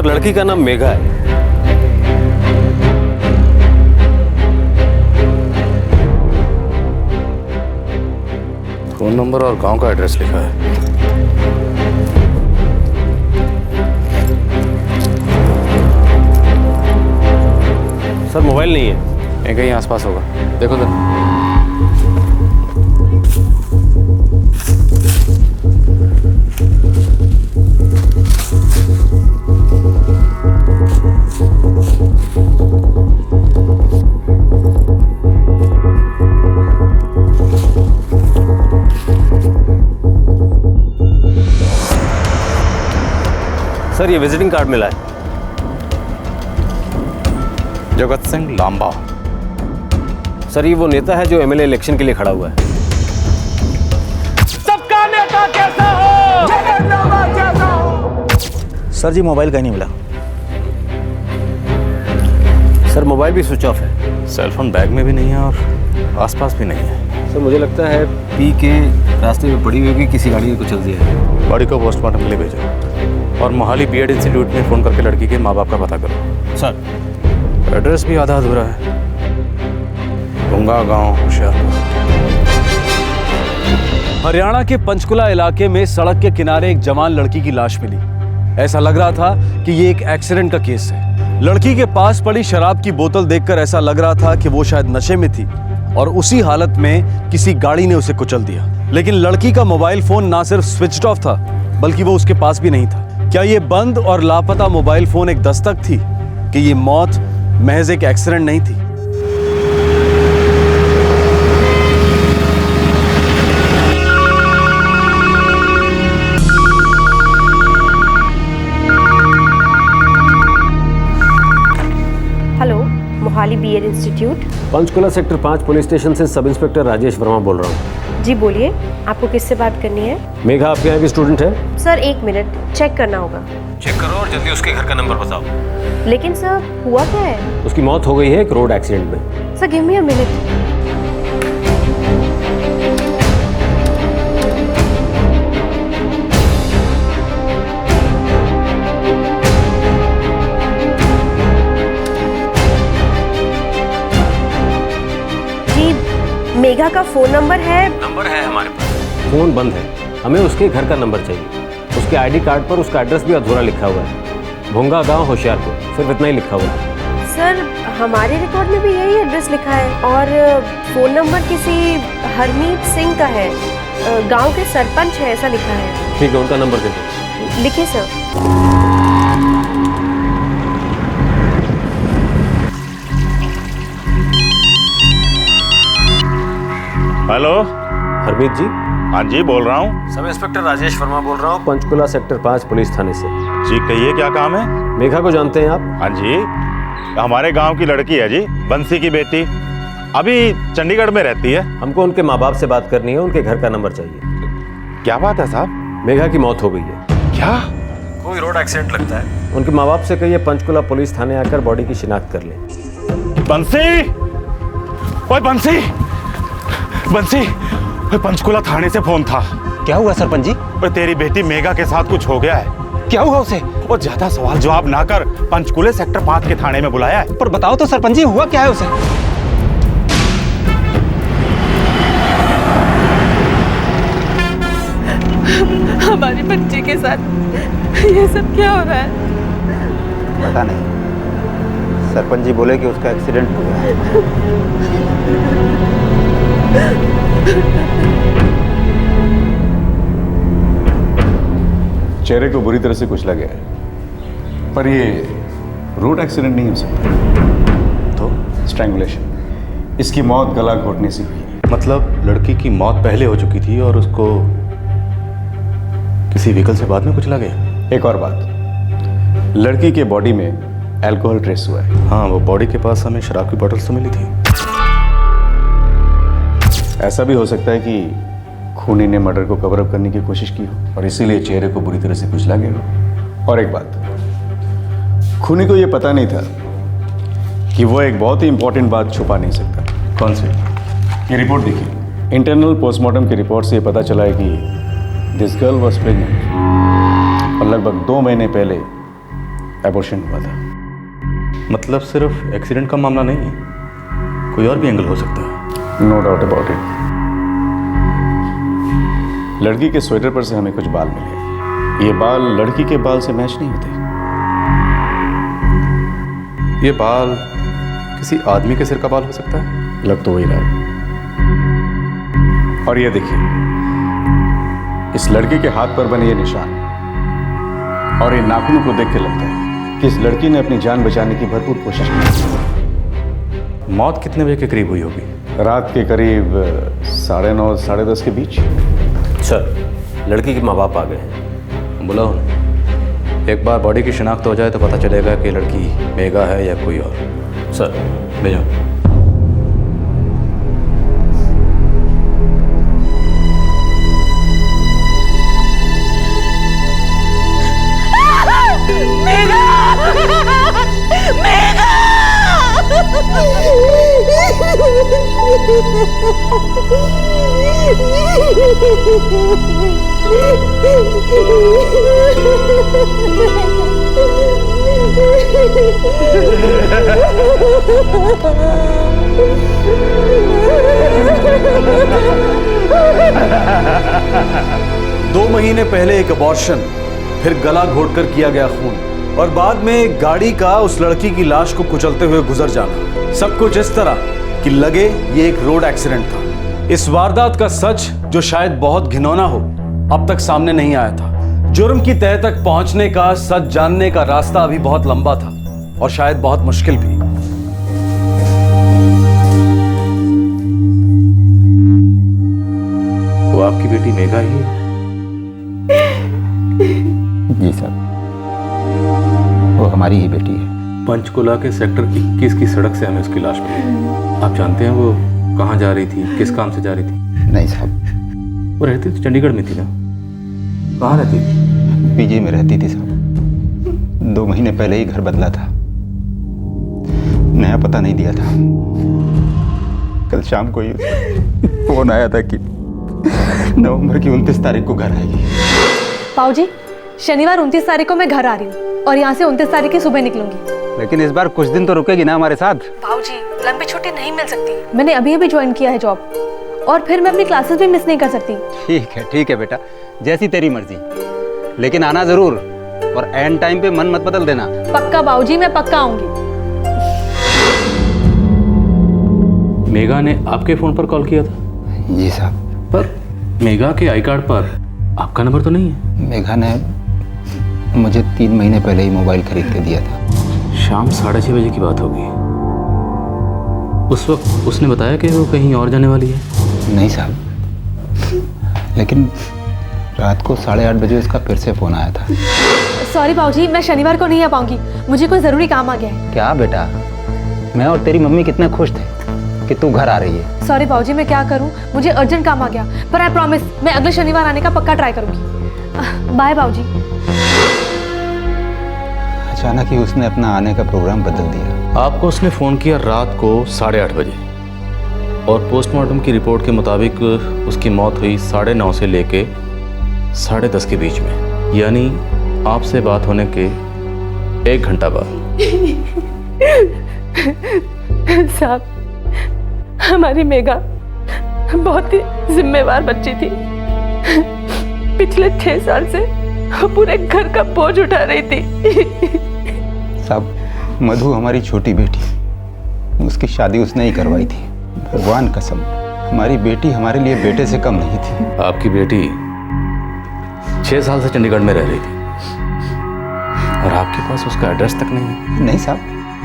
Sir लड़की का नाम मेघा है। फोन नंबर और गांव का एड्रेस लिखा है। सर मोबाइल नहीं है। ये कहीं आसपास होगा, देखो तो। सर ये विजिटिंग कार्ड मिला है। जगत सिंह लांबा। सर ये वो नेता है जो एमएलए इलेक्शन के लिए खड़ा हुआ है। सबका नेता कैसा हो, जगन्नाथ कैसा हो। सर जी मोबाइल कहीं नहीं मिला। सर मोबाइल भी स्विच ऑफ है। सेलफोन बैग में भी नहीं है और आसपास भी नहीं है। सर मुझे लगता है पी के रास्ते में पड़ी हुई होगी, किसी गाड़ी ने कुछ चल दिया है। बॉडी को पोस्टमार्टम के लिए भेजो और मोहाली बीएड इंस्टीट्यूट में फ़ोन करके लड़की के माँ बाप का पता करो। सर एड्रेस भी आधा अधूरा है। भुंगा गांव होशियारपुर। हरियाणा के पंचकुला इलाके में सड़क के किनारे एक जवान लड़की की लाश मिली। ऐसा लग रहा था कि ये एक एक्सीडेंट का केस है। लड़की के पास पड़ी शराब की बोतल देखकर ऐसा लग रहा था कि वो शायद नशे में थी और उसी हालत में किसी गाड़ी ने उसे कुचल दिया। लेकिन लड़की का मोबाइल फोन ना सिर्फ स्विच्ड ऑफ था बल्कि वो उसके पास भी नहीं था। क्या ये बंद और लापता मोबाइल फोन एक दस्तक थी कि ये मौत महज एक एक्सीडेंट नहीं थी? Hello, Mohali BEd institute. Panchkula sector 5 police station से सब इंस्पेक्टर राजेश वर्मा बोल रहा हूँ। जी बोलिए, आपको किससे बात करनी है? मेघा आपके यहाँ की स्टूडेंट है? सर 1 मिनट, चेक करना होगा। चेक करो और जल्दी उसके घर का नंबर बताओ। लेकिन सर हुआ क्या है? उसकी मौत हो गई है एक रोड एक्सीडेंट में। Sir give me a minute. Megha का फोन नंबर है? नंबर है हमारे पास। फोन बंद है, हमें उसके घर का नंबर चाहिए। उसके आईडी कार्ड पर उसका एड्रेस भी अधूरा लिखा हुआ है। भुंगा गांव होशियारपुर, सिर्फ इतना ही लिखा हुआ है। सर हमारे रिकॉर्ड में भी यही एड्रेस लिखा है और फोन नंबर किसी हरमीत सिंह का है, गांव के सरपंच है ऐसा लिखा है। ठीक है, उनका नंबर दे दो। लिखिए सर। हेलो। हरमीत जी? हाँ जी, बोल रहा हूँ। सब इंस्पेक्टर राजेश वर्मा बोल रहा हूँ, पंचकुला सेक्टर 5 पुलिस थाने से। जी कहिए, क्या काम है? मेघा को जानते हैं आप? हाँ जी, हमारे गांव की लड़की है जी, बंसी की बेटी। अभी चंडीगढ़ में रहती है। हमको उनके माँ बाप से बात करनी है, उनके घर का नंबर चाहिए। क्या बात है साहब? मेघा की मौत हो गई है। क्या? कोई रोड एक्सीडेंट लगता है। उनके माँ बाप से कहिए पंचकुला पुलिस थाने आकर बॉडी की शिनाख्त कर ले। बंसी, ओए बंसी, बंसी, ओए पंचकुला थाने से फोन था। क्या हुआ सरपंच जी? ओए तेरी बेटी मेघा के साथ कुछ हो गया है। क्या हुआ उसे? और ज्यादा सवाल जवाब ना कर, पंचकुले सेक्टर 5 के थाने में बुलाया है। पर बताओ तो सरपंच जी, हुआ क्या है उसे? हमारी बच्ची के साथ ये सब क्या हो रहा है? पता नहीं, सरपंच जी बोले कि उसका एक्सीडेंट हो गया है। चेहरे को बुरी तरह से कुचला गया है, पर ये रोड एक्सीडेंट नहीं हो सकता। तो स्ट्रैंगुलेशन। इसकी मौत गला घोटने से हुई। मतलब लड़की की मौत पहले हो चुकी थी और उसको किसी व्हीकल से बाद में कुचला गया। एक और बात, लड़की के बॉडी में अल्कोहल ट्रेस हुआ है। हाँ, वो बॉडी के पास हमें शराब की बोतल तो मिली थी। ऐसा भी हो सकता है कि खूनी ने मर्डर को कवर अप करने की कोशिश की हो और इसीलिए चेहरे को बुरी तरह से कुचला गया हो। और एक बात, खूनी को यह पता नहीं था कि वो एक बहुत ही इंपॉर्टेंट बात छुपा नहीं सकता। कौन सी? ये रिपोर्ट देखिए। इंटरनल पोस्टमार्टम की रिपोर्ट से ये पता चला है कि दिस गर्ल वॉज प्रेग्नेंट और लगभग 2 महीने पहले एबॉर्शन हुआ था। मतलब सिर्फ एक्सीडेंट का मामला नहीं है, कोई और भी एंगल हो सकता है। No doubt about it. लड़की के स्वेटर पर से हमें कुछ बाल मिले। ये बाल लड़की के बाल से मैच नहीं होते। ये बाल किसी आदमी के सिर का बाल हो सकता है। लग तो वही रहा है। और ये देखिए, इस लड़की के हाथ पर बने ये निशान और इन नाखूनों को देख के लगता है कि इस लड़की ने अपनी जान बचाने की भरपूर कोशिश की। मौत कितने बजे के करीब हुई होगी? रात के करीब 9:30 साढ़े 10 के बीच। सर, लड़की के माँ बाप आ गए हैं। बुलाओ उन्हें। एक बार बॉडी की शिनाख्त हो जाए तो पता चलेगा कि लड़की मेघा है या कोई और। सर, भेजो। दो महीने पहले एक अबॉर्शन, फिर गला घोटकर किया गया खून और बाद में एक गाड़ी का उस लड़की की लाश को कुचलते हुए गुजर जाना। सब कुछ इस तरह कि लगे ये एक रोड एक्सीडेंट था। इस वारदात का सच, जो शायद बहुत घिनौना हो, अब तक सामने नहीं आया था। जुर्म की तह तक पहुंचने का, सच जानने का रास्ता अभी बहुत लंबा था और शायद बहुत मुश्किल भी। वो आपकी बेटी मेघा ही है? जी सर, वो हमारी ही बेटी है। पंचकुला के सेक्टर 21 की सड़क से हमें उसकी लाश मिली। आप जानते हैं वो कहाँ जा रही थी, किस काम से जा रही थी? नहीं साहब। वो रहती तो चंडीगढ़ में थी ना? कहाँ रहती थी? पीजी में रहती थी साहब। 2 महीने पहले ही घर बदला था, नया पता नहीं दिया था। कल शाम को ही फोन आया था कि नवंबर की 29 तारीख को घर आएगी। पाऊजी, शनिवार 29 तारीख को मैं घर आ रही हूँ और यहाँ से 29 तारीख की सुबह निकलूंगी। लेकिन इस बार कुछ दिन तो रुकेगी ना हमारे साथ? पाऊजी, लंबी छुट्टी नहीं मिल सकती। मैंने अभी अभी ज्वाइन किया है जॉब और फिर मैं अपनी क्लासेस भी मिस नहीं कर सकती। ठीक है बेटा, जैसी तेरी मर्जी, लेकिन आना जरूर और एंड टाइम पे मन मत बदल देना। पक्का बाबूजी, मैं पक्का आऊंगी। मेघा ने आपके फोन पर कॉल किया था? जी साहब। पर मेघा के आई कार्ड पर आपका नंबर तो नहीं है? मेघा ने मुझे 3 महीने पहले ही मोबाइल खरीद के दिया था। शाम 6:30 बजे की बात होगी। उस वक्त उसने बताया कि वो कहीं और जाने वाली है? नहीं साहब, लेकिन रात को 8:30 बजे उसका फिर से फोन आया था। सॉरी बाबूजी, मैं शनिवार को नहीं आ पाऊंगी, मुझे कोई जरूरी काम आ गया है। क्या बेटा, मैं और तेरी मम्मी कितने खुश थे कि तू घर आ रही है। सॉरी बाबूजी, मैं क्या करूं, मुझे अर्जेंट काम आ गया, पर आई प्रॉमिस मैं अगले शनिवार आने का पक्का ट्राई करूंगी। बाय बाबूजी। अचानक ही उसने अपना आने का प्रोग्राम बदल दिया। आपको उसने फ़ोन किया रात को 8:30 बजे और पोस्टमार्टम की रिपोर्ट के मुताबिक उसकी मौत हुई 9:30 से लेके 10:30 के बीच में, यानी आपसे बात होने के 1 घंटा बाद। साहब, हमारी मेघा बहुत ही जिम्मेवार बच्ची थी। पिछले 6 साल से वो पूरे घर का बोझ उठा रही थी। साहब, मधु हमारी छोटी बेटी, उसकी शादी उसने ही करवाई थी। भगवान कसम, हमारी बेटी हमारे लिए बेटे से कम नहीं थी। आपकी बेटी 6 साल से चंडीगढ़ में रह रही थी और आपके पास उसका एड्रेस तक नहीं है? नहीं साहब,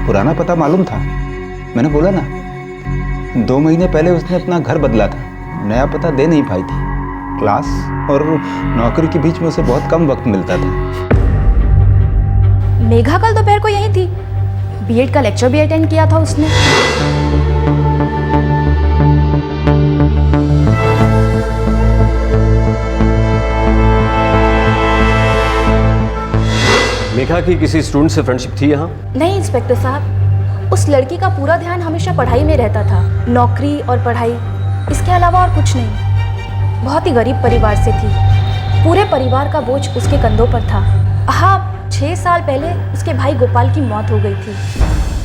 पुराना पता मालूम था। मैंने बोला ना, 2 महीने पहले उसने अपना घर बदला था, नया पता दे नहीं पाई थी। क्लास और नौकरी के बीच में उसे बहुत कम वक्त मिलता था। मेघा कल दोपहर को यहीं थी, बीएड का लेक्चर भी अटेंड किया था उसने। मेघा की किसी स्टूडेंट से फ्रेंडशिप थी यहाँ? नहीं इंस्पेक्टर साहब, उस लड़की का पूरा ध्यान हमेशा पढ़ाई में रहता था, नौकरी और पढ़ाई, इसके अलावा और कुछ नहीं। बहुत ही गरीब परिवार से थी, पूरे परिवार का बोझ उसके कंधों पर था। हाँ, 6 साल पहले उसके भाई गोपाल की मौत हो गई थी।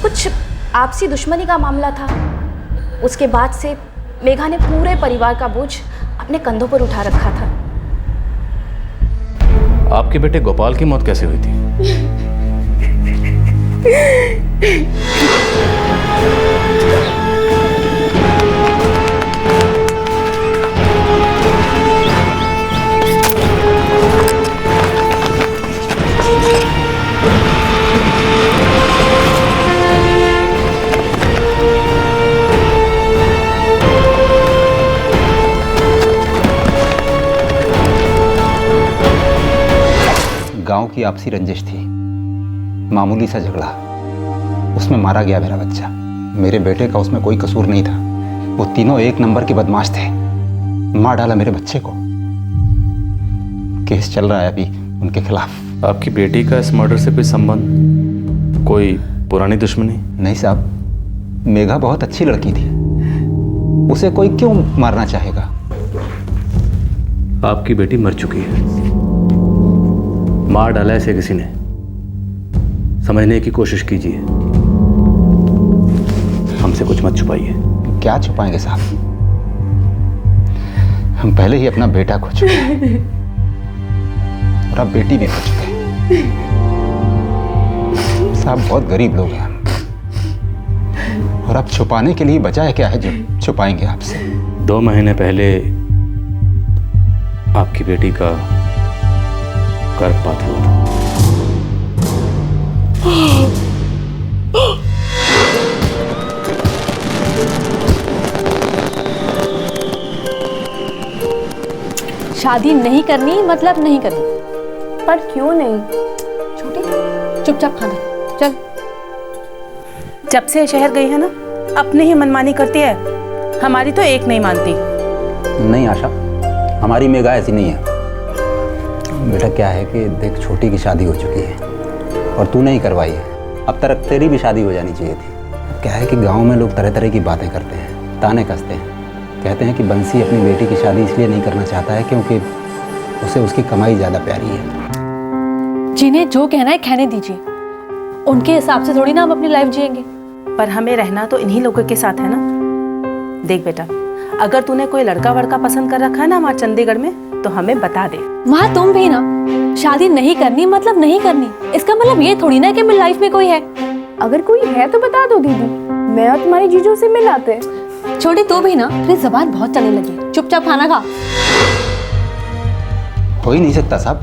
कुछ आपसी दुश्मनी का मामला था। उसके बाद से मेघा ने पूरे परिवार का बोझ अपने कंधों पर उठा रखा था। आपके बेटे गोपाल की मौत कैसे हुई थी? गांव की आपसी रंजिश थी, मामूली सा झगड़ा, उसमें मारा गया मेरा बच्चा। मेरे बेटे का उसमें कोई कसूर नहीं था। वो तीनों एक नंबर के बदमाश थे। मार डाला मेरे बच्चे को। केस चल रहा है अभी उनके खिलाफ। आपकी बेटी का इस मर्डर से कोई संबंध, कोई पुरानी दुश्मनी? नहीं साहब, मेघा बहुत अच्छी लड़की थी, उसे कोई क्यों मारना चाहेगा? आपकी बेटी मर चुकी है, मार डाला इसे किसी ने। समझने की कोशिश कीजिए, हमसे कुछ मत छुपाइए। क्या छुपाएंगे साहब, हम पहले ही अपना बेटा खो चुके हैं और अब बेटी भी खो चुके हैं। साहब बहुत गरीब लोग हैं हम, और अब छुपाने के लिए बचा है क्या है जो छुपाएंगे आपसे? 2 महीने पहले आपकी बेटी का गर्भपात हुआ था। शादी नहीं करनी मतलब नहीं करनी। पर क्यों नहीं? छोटी चुपचाप खाना चल। जब से शहर गई है ना, अपने ही मनमानी करती है, हमारी तो एक नहीं मानती। नहीं आशा, हमारी मेघा ऐसी नहीं है। बेटा क्या है कि देख, छोटी की शादी हो चुकी है और तू नहीं करवाई है। अब तक तेरी भी शादी हो जानी चाहिए थी। क्या है कि गांव में लोग तरह तरह की बातें करते हैं, ताने कसते हैं। कहते हैं कि बंसी अपनी बेटी की शादी इसलिए नहीं करना चाहता है क्योंकि उसे उसकी कमाई ज़्यादा प्यारी है। जिन्हें जो कहना है कहने दीजिए, उनके हिसाब से थोड़ी ना हम अपनी लाइफ जिएंगे। पर हमें रहना तो इन्हीं लोगों के साथ है ना। देख बेटा, अगर तूने कोई लड़का वड़का पसंद कर रखा है ना हमारे चंडीगढ़ में, तो हमें बता दे। माँ तुम भी ना, शादी नहीं करनी मतलब नहीं करनी। इसका मतलब ये थोड़ी ना कि मेरी लाइफ में कोई है। अगर कोई है तो बता दो दीदी, मैं और तुम्हारी जीजू से मिलाते। छोटी तू भी ना, तेरी जबान बहुत चलने लगी। चुपचाप खाना खा। हो ही नहीं सकता साहब,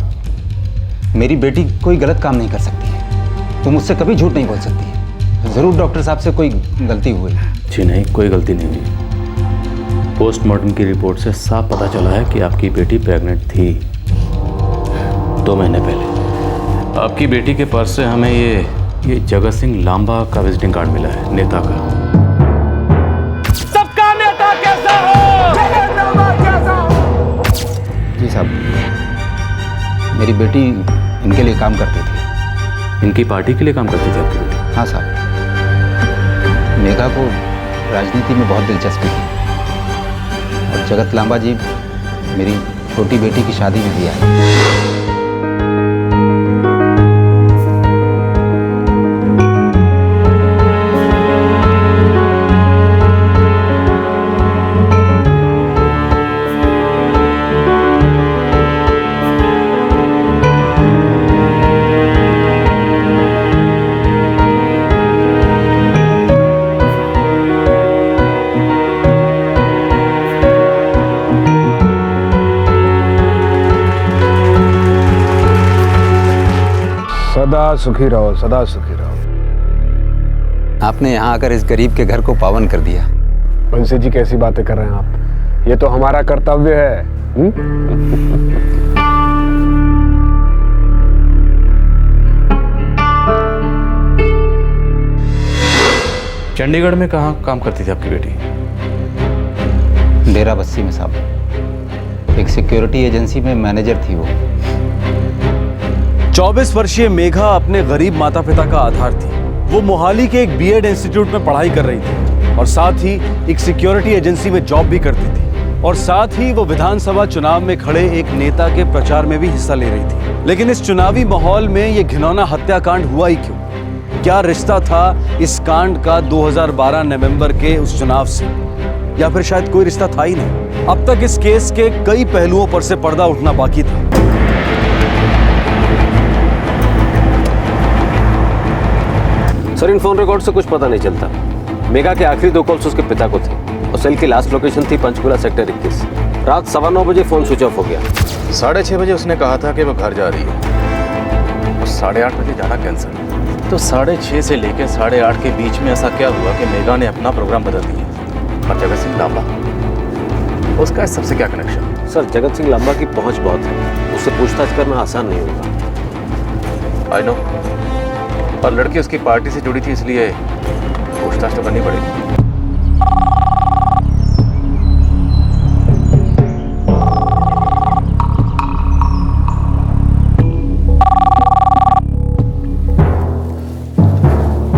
मेरी बेटी कोई गलत काम नहीं कर सकती है। तुम मुझसे कभी झूठ नहीं बोल सकती है। जरूर डॉक्टर साहब से कोई गलती हुई। जी नहीं, कोई गलती नहीं हुई। पोस्टमार्टम की रिपोर्ट से साफ पता चला है कि आपकी बेटी प्रेग्नेंट थी 2 महीने पहले। आपकी बेटी के पर्स से हमें ये जगत सिंह लांबा का विजिटिंग कार्ड मिला है, नेता का। सबका नेता कैसा हो? जगन्नाथ कैसा हो? जी साहब, मेरी बेटी इनके लिए काम करती थी। इनकी पार्टी के लिए काम करती थी आपकी बेटी? हाँ साहब, मेघा को राजनीति में बहुत दिलचस्पी थी और जगत लांबा जी मेरी छोटी बेटी की शादी में भी आए। सदा सुखी रहो, सदा सुखी रहो। आपने यहाँ आकर इस गरीब के घर को पावन कर दिया। बंसी जी कैसी बातें कर रहे हैं आप? ये तो हमारा कर्तव्य है। चंडीगढ़ में कहाँ काम करती थी आपकी बेटी? डेरा बस्सी में साहब, एक सिक्योरिटी एजेंसी में मैनेजर थी वो। 24 वर्षीय मेघा अपने गरीब माता पिता का आधार थी। वो मोहाली के एक बीएड इंस्टीट्यूट में पढ़ाई कर रही थी और साथ ही एक सिक्योरिटी एजेंसी में जॉब भी करती थी। और साथ ही वो विधानसभा चुनाव में खड़े एक नेता के प्रचार में भी हिस्सा ले रही थी। लेकिन इस चुनावी माहौल में ये घिनौना हत्याकांड हुआ ही क्यों? क्या रिश्ता था इस कांड का 2012 नवंबर के उस चुनाव से, या फिर शायद कोई रिश्ता था ही नहीं? अब तक इस केस के कई पहलुओं पर से पर्दा उठना बाकी था। सर, इन फोन रिकॉर्ड से कुछ पता नहीं चलता। मेघा के आखिरी 2 कॉल्स उसके पिता को थे और सेल की लास्ट लोकेशन थी पंचकुला सेक्टर 21। रात 9:15 बजे फोन स्विच ऑफ हो गया। 6:30 बजे उसने कहा था कि वो घर जा रही है और 8:30 बजे जाना कैंसिल। तो 6:30 से लेकर 8:30 के बीच में ऐसा क्या हुआ कि मेघा ने अपना प्रोग्राम बदल दिया? और जगत सिंह लांबा, उसका इस सबसे क्या कनेक्शन? सर, जगत सिंह लांबा की पहुंच बहुत है, उससे पूछताछ करना आसान नहीं होगा। आई नो, और लड़की उसकी पार्टी से जुड़ी थी, इसलिए पूछताछ तो करनी पड़ेगी।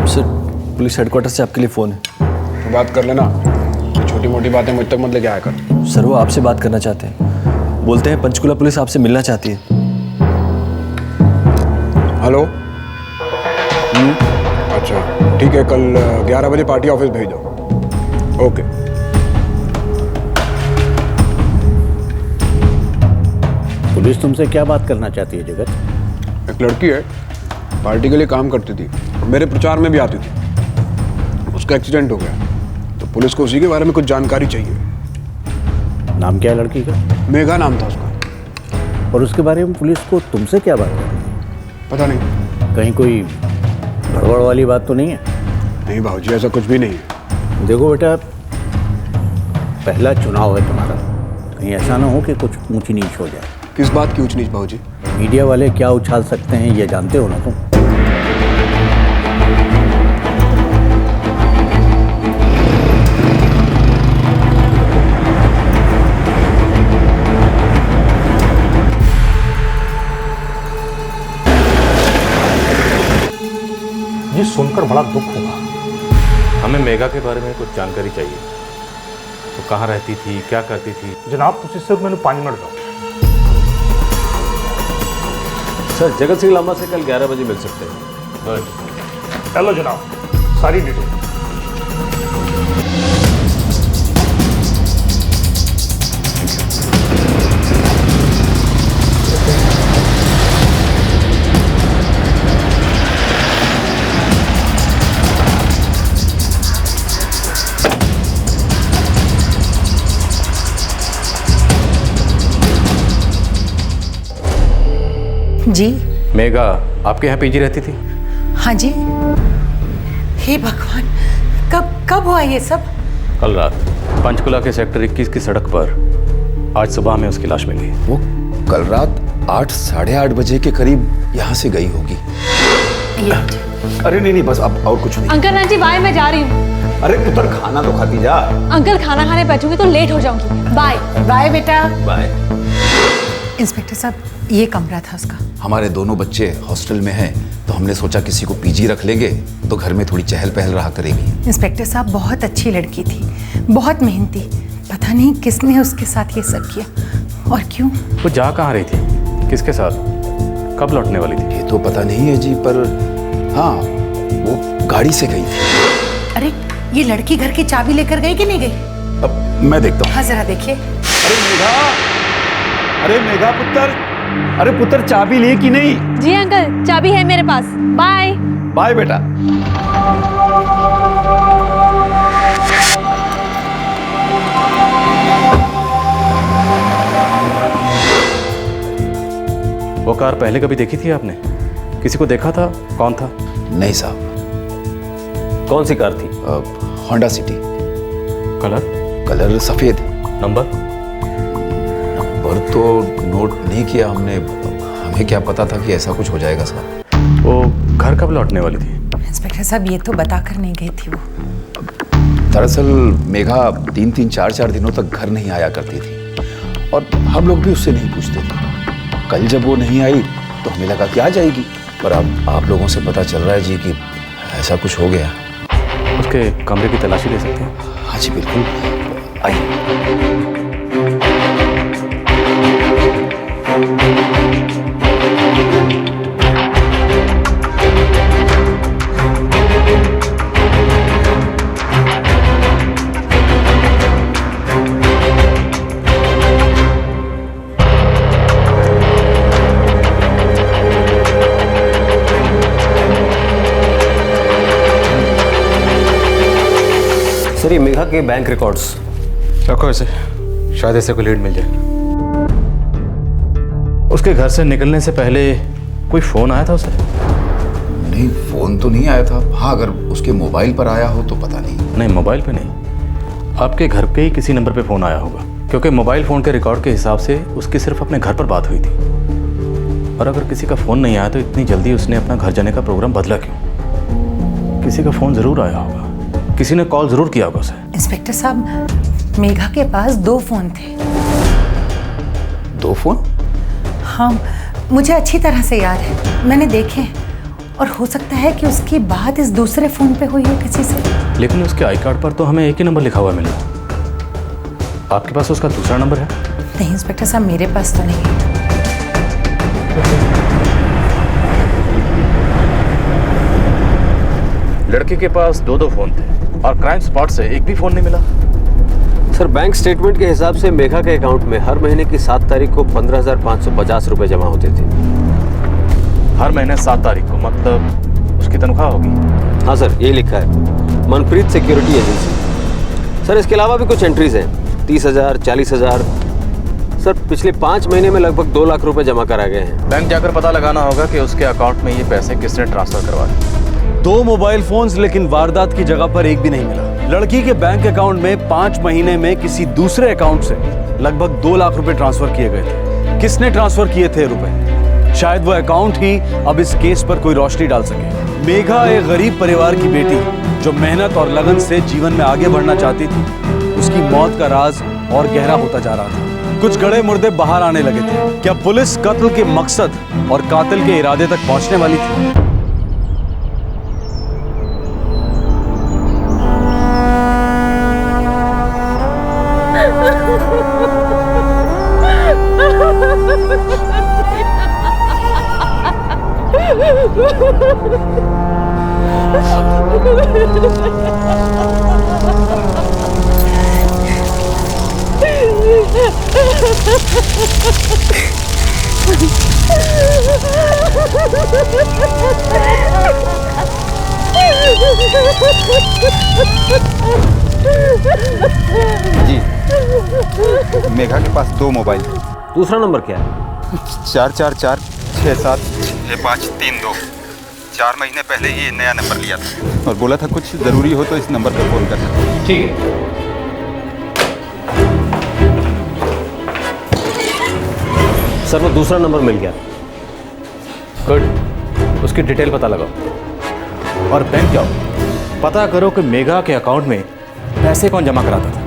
सर, पुलिस हेडक्वार्टर से आपके लिए फोन है। तो बात कर लेना, छोटी मोटी बातें मुझ तक मत लेके आया कर। सर, वो आपसे बात करना चाहते हैं। बोलते हैं पंचकुला पुलिस आपसे मिलना चाहती है। हेलो। अच्छा ठीक है, कल 11 बजे पार्टी ऑफिस भेज दो। ओके। पुलिस तुमसे क्या बात करना चाहती है जगत? एक लड़की है, पार्टी के लिए काम करती थी, मेरे प्रचार में भी आती थी। उसका एक्सीडेंट हो गया, तो पुलिस को उसी के बारे में कुछ जानकारी चाहिए। नाम क्या है लड़की का? मेघा नाम था उसका। और उसके बारे में पुलिस को तुमसे क्या बात करनी है? पता नहीं। कहीं कोई गड़बड़ वाली बात तो नहीं है? नहीं भाऊजी, ऐसा कुछ भी नहीं है। देखो बेटा, पहला चुनाव है तुम्हारा, कहीं ऐसा ना हो कि कुछ ऊंची नीच हो जाए। किस बात की ऊंच नीच भाऊजी? मीडिया वाले क्या उछाल सकते हैं ये जानते हो ना तुम? ये सुनकर बड़ा दुख हुआ। हमें मेघा के बारे में कुछ जानकारी चाहिए। तो कहाँ रहती थी, क्या करती थी? जनाब, तुम सिर्फ मैंने पानी मर दो। सर, जगत सिंह लांबा से कल 11 बजे मिल सकते हैं। हेलो जनाब, सारी डिटेल। जी। मेघा आपके यहाँ पीजी रहती थी? हाँ जी। हे भगवान, कब हुआ ये सब? कल रात पंचकुला के सेक्टर 21 की सड़क पर। आज सुबह में उसकी लाश मिली। वो कल रात 8, साढ़े 8 बजे के करीब यहाँ से गई होगी। अरे नहीं, बस अब और कुछ नहीं। अंकल आंटी, बाय, मैं जा रही हूँ। अरे पुत्र, खाना तो खाती जा। अंकल, खाना खाने बैठूंगी तो लेट हो जाऊंगी। बाय। बाय बेटा। बाय। इंस्पेक्टर साहब, ये कमरा था उसका। हमारे दोनों बच्चे हॉस्टल में हैं, तो हमने सोचा किसी को पीजी रख लेंगे तो घर में थोड़ी चहल पहल रहा करेगी। इंस्पेक्टर साहब, बहुत अच्छी लड़की थी, बहुत मेहनती। पता नहीं किसने उसके साथ ये सब किया और क्यों। वो जा कहाँ रही थी, किसके साथ, कब लौटने वाली थी? ये तो पता नहीं है जी, पर हाँ, वो गाड़ी से गई थी। अरे, ये लड़की घर की चाबी लेकर गई कि नहीं गई? अब मैं देखता हूँ। हाँ, जरा देखिए। अरे मेघा पुत्र, अरे पुत्र, चाबी ली कि नहीं? जी अंकल, चाबी है मेरे पास। बाय। बाय बेटा। वो कार पहले कभी देखी थी आपने? किसी को देखा था? कौन था? नहीं साहब। कौन सी कार थी? Honda city. कलर सफेद। नंबर तो नोट नहीं किया हमने, हमें क्या पता था कि ऐसा कुछ हो जाएगा साहब। वो घर कब लौटने वाली थी? इंस्पेक्टर साहब, ये तो बताकर नहीं गई थी वो। दरअसल मेघा 3-3, 4-4 दिनों तक घर नहीं आया करती थी और हम लोग भी उससे नहीं पूछते थे। कल जब वो नहीं आई तो हमें लगा कि आ जाएगी, पर अब आप लोगों से पता चल रहा है जी कि ऐसा कुछ हो गया। उसके कमरे की तलाशी ले सकते हैं? हाँ जी बिल्कुल, आइए। सर ये मेघा के बैंक रिकॉर्ड्स रखो इसे, शायद इसे कोई लीड मिल जाए। उसके घर से निकलने से पहले कोई फोन आया था उसे? नहीं, फोन तो नहीं आया था। हाँ, अगर उसके मोबाइल पर आया हो तो पता नहीं। नहीं, मोबाइल पे नहीं, आपके घर के ही किसी नंबर पे फोन आया होगा, क्योंकि मोबाइल फोन के रिकॉर्ड के हिसाब से उसकी सिर्फ अपने घर पर बात हुई थी। और अगर किसी का फोन नहीं आया तो इतनी जल्दी उसने अपना घर जाने का प्रोग्राम बदला क्यों? किसी का फोन जरूर आया होगा, किसी ने कॉल जरूर किया होगा उसे। इंस्पेक्टर साहब, मेघा के पास 2 फोन थे। 2 फोन? हाँ, मुझे अच्छी तरह से याद है, मैंने देखे। और हो सकता है कि उसकी बात इस दूसरे फोन पे हुई हो किसी से। लेकिन उसके आई कार्ड पर तो हमें एक ही नंबर लिखा हुआ मिला। आपके पास उसका दूसरा नंबर है? नहीं इंस्पेक्टर साहब, मेरे पास तो नहीं। लड़के के पास 2 फोन थे और क्राइम स्पॉट से एक भी फोन नहीं मिला। सर बैंक स्टेटमेंट के हिसाब से मेघा के अकाउंट में हर महीने की 7 तारीख को 15,550 रुपए जमा होते थे। हर महीने 7 तारीख को, मतलब उसकी तनख्वाह होगी? हाँ सर, ये लिखा है, मनप्रीत सिक्योरिटी एजेंसी। सर इसके अलावा भी कुछ एंट्रीज हैं, 30,000, 40,000। सर पिछले 5 महीने में लगभग 2 लाख रुपए जमा करा गए हैं। बैंक जाकर पता लगाना होगा कि उसके अकाउंट में ये पैसे किसने ट्रांसफर करवाए। 2 मोबाइल फोन्स, लेकिन वारदात की जगह पर एक भी नहीं मिला। लड़की के बैंक अकाउंट में 5 महीने में किसी दूसरे अकाउंट से लगभग 2 लाख रुपए ट्रांसफर किए गए थे। किसने ट्रांसफर किए थे रुपए? शायद वो अकाउंट ही अब इस केस पर कोई रोशनी डाल सके। मेघा एक गरीब परिवार की बेटी जो मेहनत और लगन से जीवन में आगे बढ़ना चाहती थी, उसकी मौत का राज और गहरा होता जा रहा था। कुछ गड़े मुर्दे बाहर आने लगे थे। क्या पुलिस कत्ल के मकसद और कातिल के इरादे तक पहुंचने वाली थी? जी, मेघा के पास 2 मोबाइल थे। दूसरा नंबर क्या है? 444-676532। 4 महीने पहले ही नया नंबर लिया था और बोला था कुछ ज़रूरी हो तो इस नंबर पर फ़ोन करना। ठीक है। सर वो दूसरा नंबर मिल गया। गुड, उसकी डिटेल पता लगाओ और बैंक जाओ, पता करो कि मेघा के अकाउंट में पैसे कौन जमा कराता था।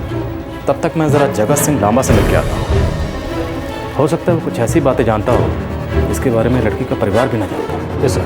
तब तक मैं ज़रा जगत सिंह लांबा से मिल के आता हूँ। हो सकता है वो कुछ ऐसी बातें जानता हो जिसके बारे में लड़की का परिवार भी ना जानता हो। Yes sir.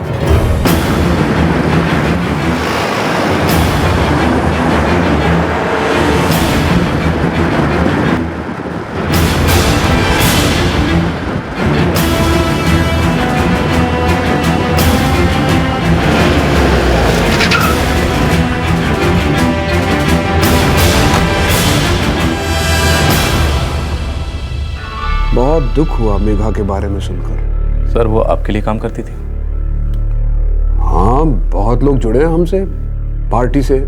बहुत दुख हुआ मेघा के बारे में सुनकर। सर वो आपके लिए काम करती थी? हाँ, बहुत लोग जुड़े हैं हमसे पार्टी से,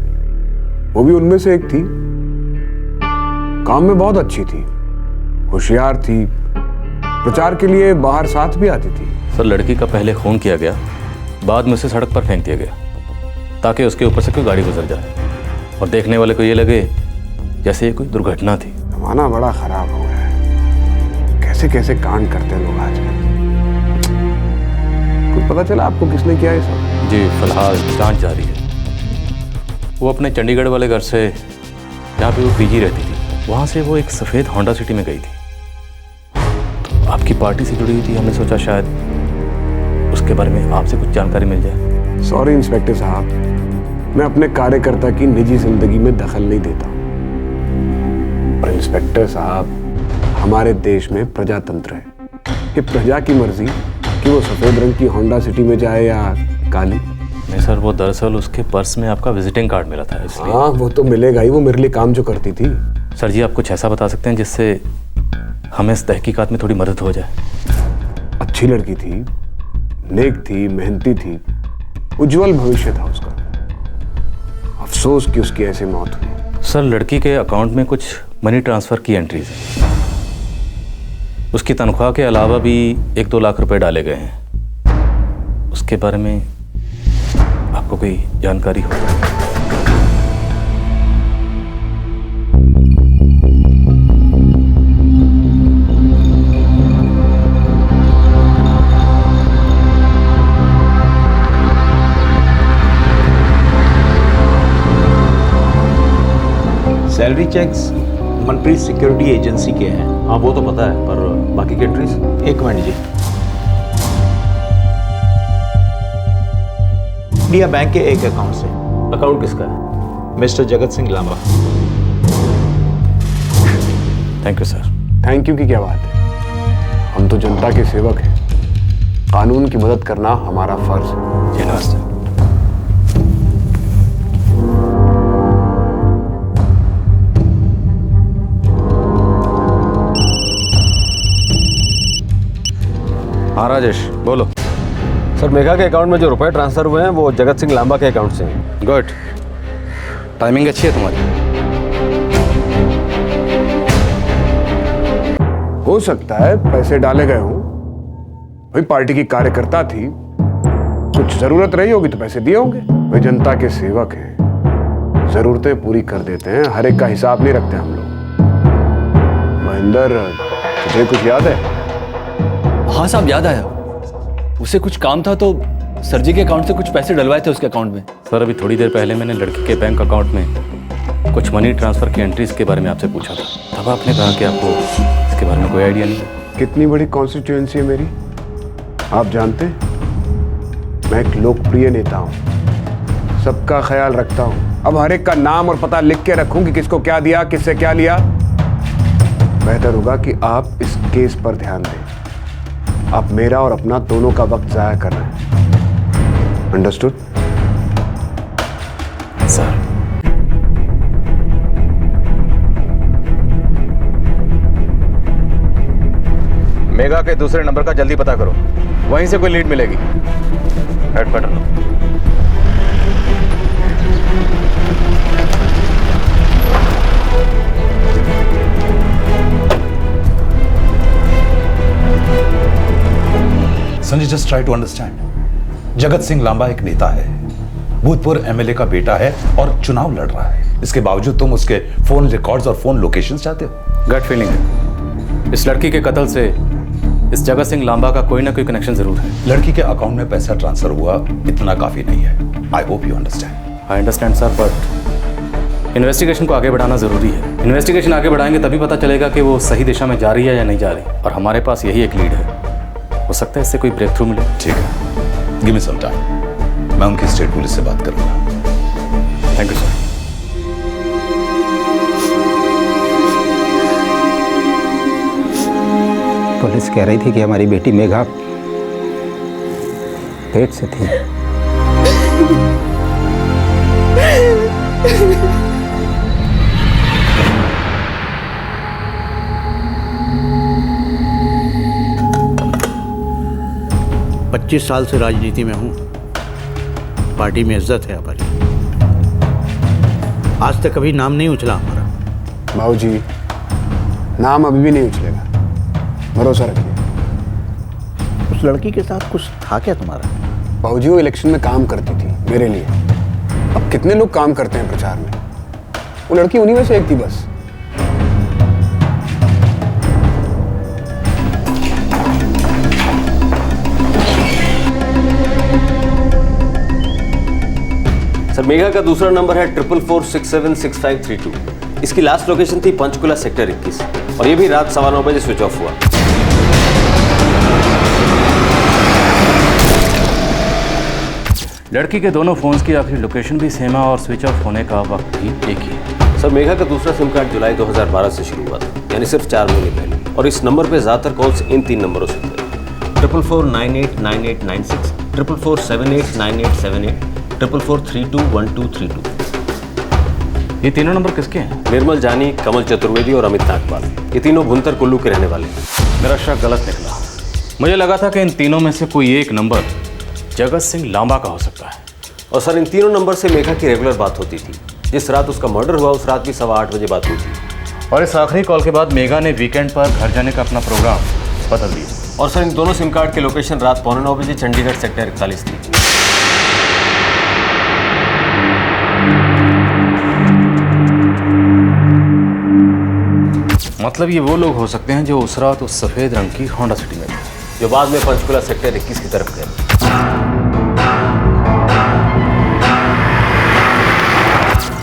वो भी उनमें से एक थी। काम में बहुत अच्छी थी, होशियार थी, प्रचार के लिए बाहर साथ भी आती थी। सर लड़की का पहले खून किया गया, बाद में उसे सड़क पर फेंक दिया गया ताकि उसके ऊपर से कोई गाड़ी गुजर जाए और देखने वाले को ये लगे जैसे ये कोई दुर्घटना थी। जमाना बड़ा खराब हो गया है, कैसे कैसे कांड करते हैं लोग आजकल। कुछ पता चला आपको किसने किया ये सब? जी फिलहाल जांच जारी है। वो अपने चंडीगढ़ वाले घर से जहाँ पे वो पीजी रहती थी, वहाँ से वो एक सफ़ेद होंडा सिटी में गई थी। तो आपकी पार्टी से जुड़ी हुई थी, हमने सोचा शायद उसके बारे में आपसे कुछ जानकारी मिल जाए। सॉरी इंस्पेक्टर साहब, मैं अपने कार्यकर्ता की निजी जिंदगी में दखल नहीं देता। और इंस्पेक्टर साहब, हमारे देश में प्रजातंत्र है, कि प्रजा की मर्जी कि वो सफ़ेद रंग की होंडा सिटी में जाए या काली। नहीं सर, वो दरअसल उसके पर्स में आपका विजिटिंग कार्ड मिला था इसलिए। हाँ वो तो मिलेगा ही, वो मेरे लिए काम जो करती थी। सर जी, आप कुछ ऐसा बता सकते हैं जिससे हमें इस तहकीकात में थोड़ी मदद हो जाए। अच्छी लड़की थी, नेक थी, मेहनती थी, उज्जवल भविष्य था उसका। अफसोस कि उसकी ऐसी मौत हुई। सर, लड़की के अकाउंट में कुछ मनी ट्रांसफ़र की एंट्रीज हैं। उसकी तनख्वाह के अलावा भी 1-2 लाख रुपए डाले गए हैं। उसके बारे में आपको कोई जानकारी हो? Salary cheques Manpreet security agency के हैं। हाँ वो तो पता है, पर बाकी की एंट्रीज? एक मिनट जी। इंडिया बैंक के एक अकाउंट से। अकाउंट किसका है? Mister Jagat Singh Lamba. Thank you sir. Thank you की क्या बात है, हम तो जनता के सेवक हैं। कानून की मदद करना हमारा फर्ज है। जी नमस्ते। हाँ राजेश, बोलो। सर, मेघा के अकाउंट में जो रुपए ट्रांसफर हुए हैं वो जगत सिंह लांबा के अकाउंट से हैं। गुड, टाइमिंग अच्छी है तुम्हारी। हो सकता है पैसे डाले गए हों, वही पार्टी की कार्यकर्ता थी, कुछ जरूरत रही होगी तो पैसे दिए होंगे। वे जनता के सेवक हैं, जरूरतें पूरी कर देते हैं, हर एक का हिसाब नहीं रखते हम लोग। महेंद्र, तुझे कुछ याद है? हाँ साहब, याद आया। उसे कुछ काम था तो सर जी के अकाउंट से कुछ पैसे डलवाए थे उसके अकाउंट में। सर, अभी थोड़ी देर पहले मैंने लड़की के बैंक अकाउंट में कुछ मनी ट्रांसफ़र की एंट्रीज के बारे में आपसे पूछा था। तब आपने कहा कि आपको इसके बारे में कोई आइडिया नहीं है। कितनी बड़ी कॉन्स्टिट्यूएंसी है मेरी, आप जानते हैं। मैं एक लोकप्रिय नेता हूँ, सबका ख्याल रखता हूँ। अब हर एक का नाम और पता लिख के रखूँ कि किसको क्या दिया, किससे क्या लिया। बेहतर होगा कि आप इस केस पर ध्यान दें। आप मेरा और अपना दोनों का वक्त जाया कर रहे हैं। अंडरस्टूड? सर, मेघा के दूसरे नंबर का जल्दी पता करो, वहीं से कोई लीड मिलेगी। Head button. Sanjay, just try to understand. Jagat Singh Lamba एक नेता है, भूतपूर्व एमएलए का बेटा है और चुनाव लड़ रहा है। इसके बावजूद तुम उसके फोन रिकॉर्ड्स और फोन लोकेशंस चाहते हो? गट फीलिंग है, इस लड़की के कत्ल से इस जगत सिंह लांबा का कोई ना कोई कनेक्शन जरूर है। लड़की के अकाउंट में पैसा ट्रांसफर हुआ, इतना काफी नहीं है। I hope you understand. I understand sir, but investigation को आगे बढ़ाना जरूरी है। इन्वेस्टिगेशन आगे बढ़ाएंगे तभी पता चलेगा कि वो सही दिशा में जा रही है या नहीं जा रही, और हमारे पास यही एक लीड है। हो सकता है इससे कोई ब्रेक थ्रू मिले। ठीक है, गिव मी सम टाइम, मैं उनकी स्टेट पुलिस से बात करूंगा। Thank you sir. पुलिस कह रही थी कि हमारी बेटी मेघा पेट से थी। पच्चीस साल से राजनीति में हूँ, पार्टी में इज्जत है हमारी। आज तक कभी नाम नहीं उछला हमारा। बाबूजी, नाम अभी भी नहीं उछलेगा, भरोसा रखिए। उस लड़की के साथ कुछ था क्या तुम्हारा? बाबूजी, वो इलेक्शन में काम करती थी मेरे लिए। अब कितने लोग काम करते हैं प्रचार में, वो लड़की उन्हीं में से एक थी बस। सर, मेघा का दूसरा नंबर है 44476532। इसकी लास्ट लोकेशन थी पंचकुला सेक्टर 21, और ये भी रात 9:15 बजे स्विच ऑफ हुआ। लड़की के दोनों फोन्स की आखिरी लोकेशन भी सेम है और स्विच ऑफ होने का वक्त भी एक ही है। सर, मेघा का दूसरा सिम कार्ड जुलाई 2012 से शुरू हुआ था, यानी सिर्फ 4 महीने पहले, और इस नंबर पे ज्यादातर कॉल्स इन 3 नंबरों से थे। 44489896, 44789878, 44321232। ये तीनों नंबर किसके हैं? निर्मल जानी, कमल चतुर्वेदी और अमित नागपाल। ये तीनों भुंतर कुल्लू के रहने वाले हैं। मेरा शक गलत निकला। मुझे लगा था कि इन तीनों में से कोई एक नंबर जगत सिंह लांबा का हो सकता है। और सर, इन तीनों नंबर से मेघा की रेगुलर बात होती थी। जिस रात उसका मर्डर हुआ उस रात भी 8:15 बजे बात हुई थी। और इस आखिरी कॉल के बाद मेघा ने वीकेंड पर घर जाने का अपना प्रोग्राम बदल दिया। और सर, इन दोनों सिम कार्ड की लोकेशन रात 8:45 बजे चंडीगढ़ सेक्टर 41 थी। मतलब ये वो लोग हो सकते हैं जो उस रात उस सफेद रंग की होंडा सिटी में थे, जो बाद में पंचकुला सेक्टर 21 की तरफ गए।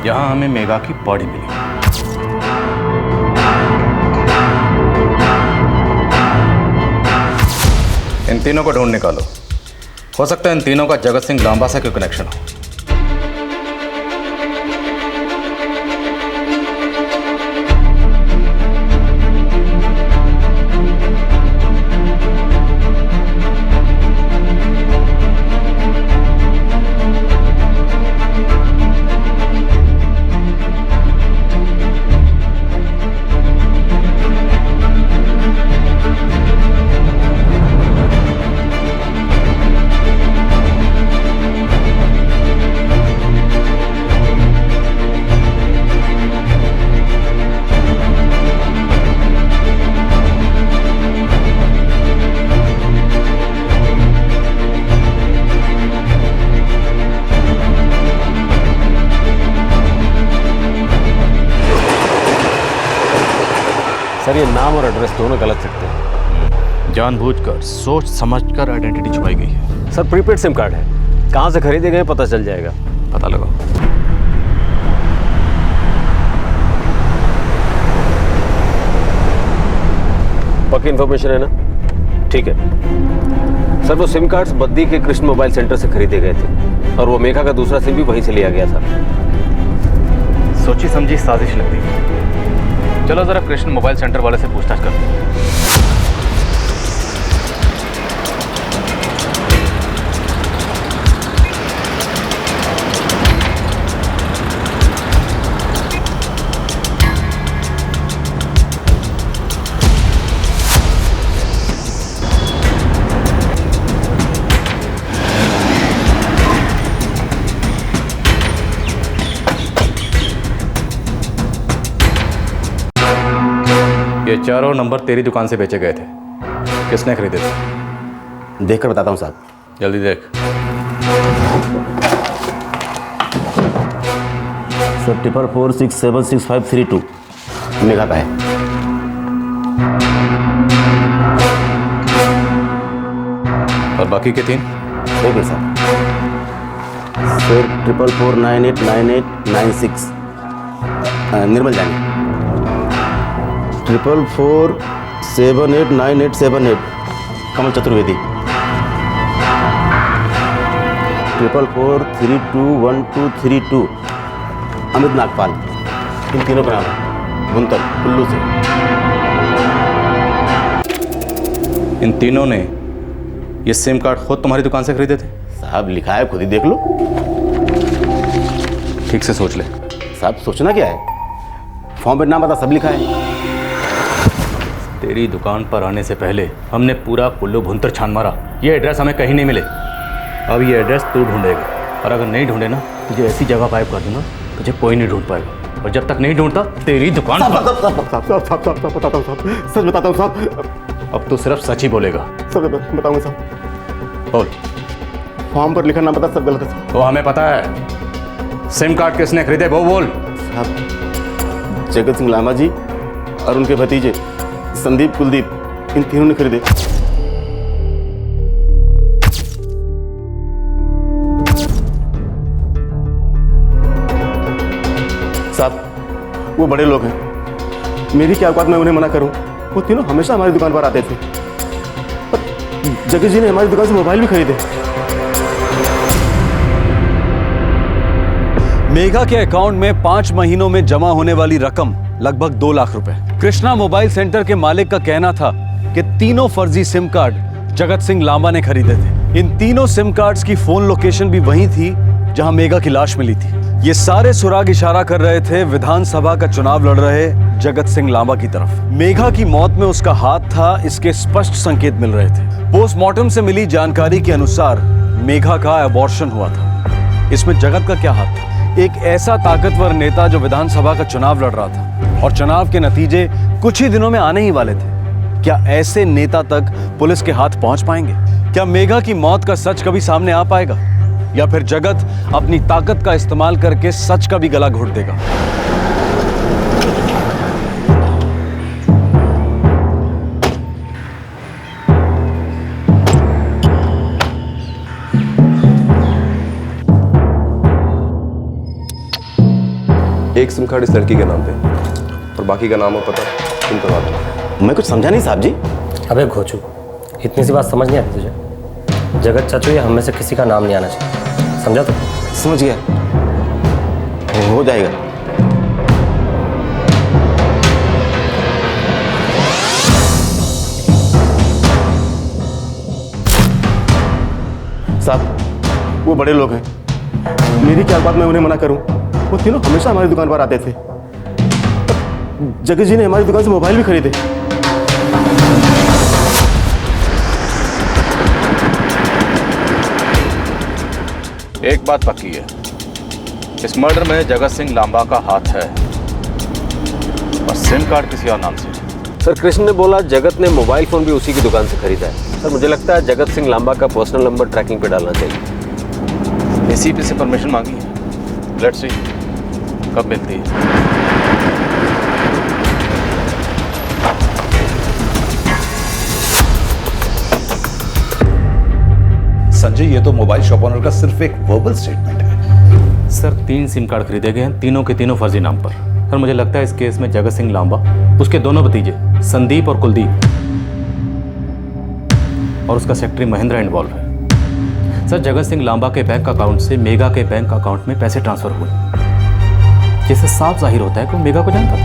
यहां हमें मेघा की बॉडी मिली। इन तीनों को ढूंढ निकालो। हो सकता है इन तीनों का जगत सिंह लांबा से कोई कनेक्शन हो। सर, ये नाम और एड्रेस दोनों गलत सकते हैं। जानबूझकर सोच समझकर आइडेंटिटी छुपाई गई है। सर, प्रीपेड सिम कार्ड है। कहाँ से खरीदे गए पता चल जाएगा। पता लगाओ। पक्की इन्फॉर्मेशन है ना? ठीक है सर, वो सिम कार्ड्स बद्दी के कृष्ण मोबाइल सेंटर से खरीदे गए थे और वो मेघा का दूसरा सिम भी वहीं से लिया गया था। सोची समझी साजिश लगती है। चलो जरा कृष्ण मोबाइल सेंटर वाले से पूछताछ करते हैं। ये चारों नंबर तेरी दुकान से बेचे गए थे। किसने खरीदे थे? देखकर बताता हूँ साहब। जल्दी देख। सर 4446766532 मेघा का है। और बाकी के तीन? ठीक है सर। सर 44498996 निर्मल जानी। 4447898878 कमल चतुर्वेदी। 44321232 अमित नागपाल। इन तीनों का नाम है भुंतर कुल्लू से। इन तीनों ने ये सिम कार्ड खुद तुम्हारी दुकान से खरीदे थे? साहब लिखा है, खुद ही देख लो। ठीक से सोच ले। साहब सोचना क्या है, फॉर्म पे नाम पता सब लिखा है। तेरी दुकान पर आने से पहले हमने पूरा कुल्लू भुंतर छान मारा। ये एड्रेस हमें कहीं नहीं मिले। अब ये एड्रेस तू ढूंढेगा और अगर नहीं ढूंढे ना, तुझे ऐसी जगह गायब कर दूंगा तुझे कोई नहीं ढूंढ पाएगा। और जब तक नहीं ढूंढता तेरी दुकान साहब बताता हूँ साहब, सच बताता हूँ साहब। अब तू सिर्फ सच ही बोलेगा। सच बताऊंगा साहब। बोल। फॉर्म पर लिखा नाम पता सब गलत है साहब। तो हमें पता है सिम कार्ड किसने खरीदे, वो बोल। साहब जगत सिंह लामा जी और उनके भतीजे संदीप कुलदीप, इन तीनों ने खरीदे। साहब वो बड़े लोग हैं, मेरी क्या औकात मैं उन्हें मना करूं। वो तीनों हमेशा हमारी दुकान पर आते थे। और जगत जी ने हमारी दुकान से मोबाइल भी खरीदे। मेघा के अकाउंट में 5 महीनों में जमा होने वाली रकम लगभग 2 लाख रुपए। कृष्णा मोबाइल सेंटर के मालिक का कहना था कि तीनों फर्जी सिम कार्ड जगत सिंह लांबा ने खरीदे थे। इन तीनों सिम कार्ड्स की फोन लोकेशन भी वही थी जहां मेघा की लाश मिली थी। ये सारे सुराग इशारा कर रहे थे विधानसभा का चुनाव लड़ रहे जगत सिंह लांबा की तरफ। मेघा की मौत में उसका हाथ था, इसके स्पष्ट संकेत मिल रहे थे। पोस्टमार्टम से मिली जानकारी के अनुसार मेघा का अबॉर्शन हुआ था। इसमें जगत का क्या हाथ था? एक ऐसा ताकतवर नेता जो विधानसभा का चुनाव लड़ रहा था और चुनाव के नतीजे कुछ ही दिनों में आने ही वाले थे। क्या ऐसे नेता तक पुलिस के हाथ पहुंच पाएंगे? क्या मेघा की मौत का सच कभी सामने आ पाएगा, या फिर जगत अपनी ताकत का इस्तेमाल करके सच का भी गला घोट देगा? एक सिम कार्ड इस लड़की के नाम पे और बाकी का नाम और पता तुम करवा देना। मैं कुछ समझा नहीं साहब जी। अबे घोचू, इतनी सी बात समझ नहीं आती तुझे? जगत चाचू या हम में से किसी का नाम नहीं आना चाहिए, समझा? तो समझ गया, हो जाएगा। साहब, वो बड़े लोग हैं, मेरी क्या बात मैं उन्हें मना करूं? वो तीनों हमेशा हमारी दुकान पर आते थे। जगत जी ने हमारी दुकान से मोबाइल भी खरीदे। एक बात पक्की है, इस मर्डर में जगत सिंह लांबा का हाथ है और सिम कार्ड किसी और नाम से। सर, कृष्ण ने बोला जगत ने मोबाइल फोन भी उसी की दुकान से खरीदा है। सर, मुझे लगता है जगत सिंह लांबा का पर्सनल नंबर ट्रैकिंग पे डालना चाहिए। एसीपी से परमिशन मांगी है, लेट्स सी कब मिलती है। संजय, ये तो मोबाइल शॉप ओनर का सिर्फ एक वर्बल स्टेटमेंट है। सर, 3 सिम कार्ड खरीदे गए हैं, तीनों के तीनों फर्जी नाम पर। सर, मुझे लगता है इस केस में जगत सिंह लांबा, उसके दोनों भतीजे संदीप और कुलदीप और उसका सेक्रेटरी महेंद्र इन्वॉल्व है। सर, जगत सिंह लांबा के बैंक अकाउंट से मेघा के बैंक अकाउंट में पैसे ट्रांसफर हुए, जिससे साफ जाहिर होता है कि वो मेघा को जानता था,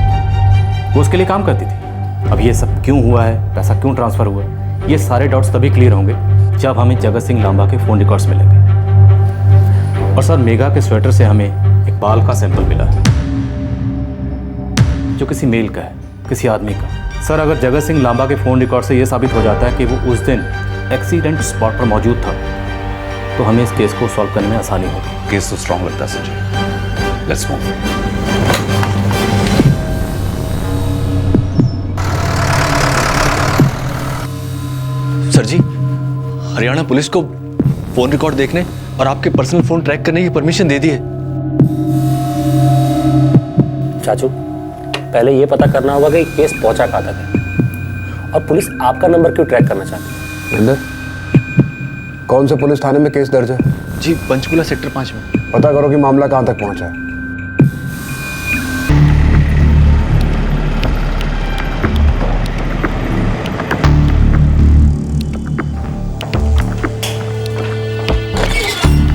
वो उसके लिए काम करती थी। अब ये सब क्यों हुआ है, पैसा क्यों ट्रांसफर हुआ, ये सारे डाउट्स तभी क्लियर होंगे जब हमें जगत सिंह लांबा के फोन रिकॉर्ड्स मिलेंगे। और सर, मेघा के स्वेटर से हमें एक बाल का सैंपल मिला है जो किसी मेल का है, किसी आदमी का। सर, अगर जगत सिंह लांबा के फोन रिकॉर्ड से यह साबित हो जाता है कि वो उस दिन एक्सीडेंट स्पॉट पर मौजूद था, तो हमें इस केस को सॉल्व करने में आसानी होगी। केस तो स्ट्रांग लगता है Sanjay, let's move. Sir ji, Haryana police को फोन रिकॉर्ड देखने और आपके पर्सनल फोन ट्रैक करने की परमिशन दे दी है। चाचू, पहले ये पता करना होगा कि केस पहुंचा कहाँ तक है, और पुलिस आपका नंबर क्यों ट्रैक करना चाहती है? अंदर कौन से पुलिस थाने में केस दर्ज है? जी, पंचकुला सेक्टर 5 में। पता करो कि मामला कहाँ तक पहुंचा है।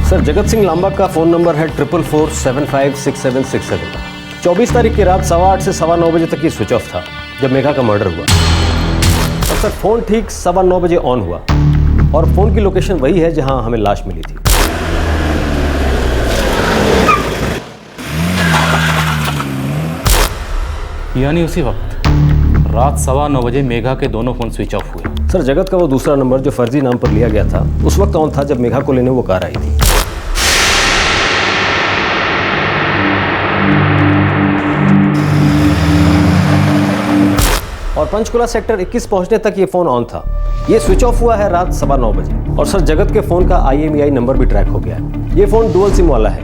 सर, जगत सिंह लांबा का फोन नंबर है 44456767। 24 तारीख की रात 8:15 से 9:15 बजे तक ये स्विच ऑफ था जब मेघा का मर्डर हुआ। और सर, फोन ठीक 9:15 बजे ऑन हुआ और फोन की लोकेशन वही है जहां हमें लाश मिली थी। यानी उसी वक्त रात 9:15 बजे मेघा के दोनों फोन स्विच ऑफ हुए। सर, जगत का वो दूसरा नंबर जो फर्जी नाम पर लिया गया था उस वक्त ऑन था जब मेघा को लेने वो कार आई थी। और पंचकुला सेक्टर 21 पहुंचने तक ये फोन ऑन था। ये स्विच ऑफ हुआ है रात 9:15 बजे। और सर, जगत के फोन का IMEI नंबर भी ट्रैक हो गया है। ये फोन डुअल सिम वाला है,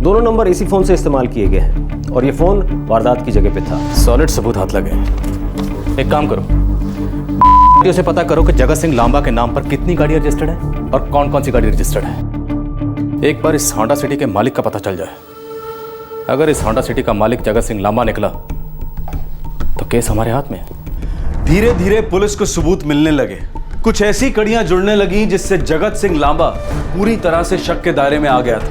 दोनों नंबर इसी फोन से इस्तेमाल किए गए हैं और ये फोन वारदात की जगह पे था। सॉलिड सबूत हाथ लगे। एक काम करो, उसे पता करो कि जगत सिंह लांबा के नाम पर कितनी गाड़ियां रजिस्टर्ड है और कौन कौन सी गाड़ी रजिस्टर्ड है। एक बार इस होंडा सिटी के मालिक का पता चल जाए। अगर इस होंडा सिटी का मालिक जगत सिंह लांबा निकला तो केस हमारे हाथ में है। धीरे धीरे पुलिस को सबूत मिलने लगे, कुछ ऐसी कड़ियां जुड़ने लगी जिससे जगत सिंह लांबा पूरी तरह से शक के दायरे में आ गया था।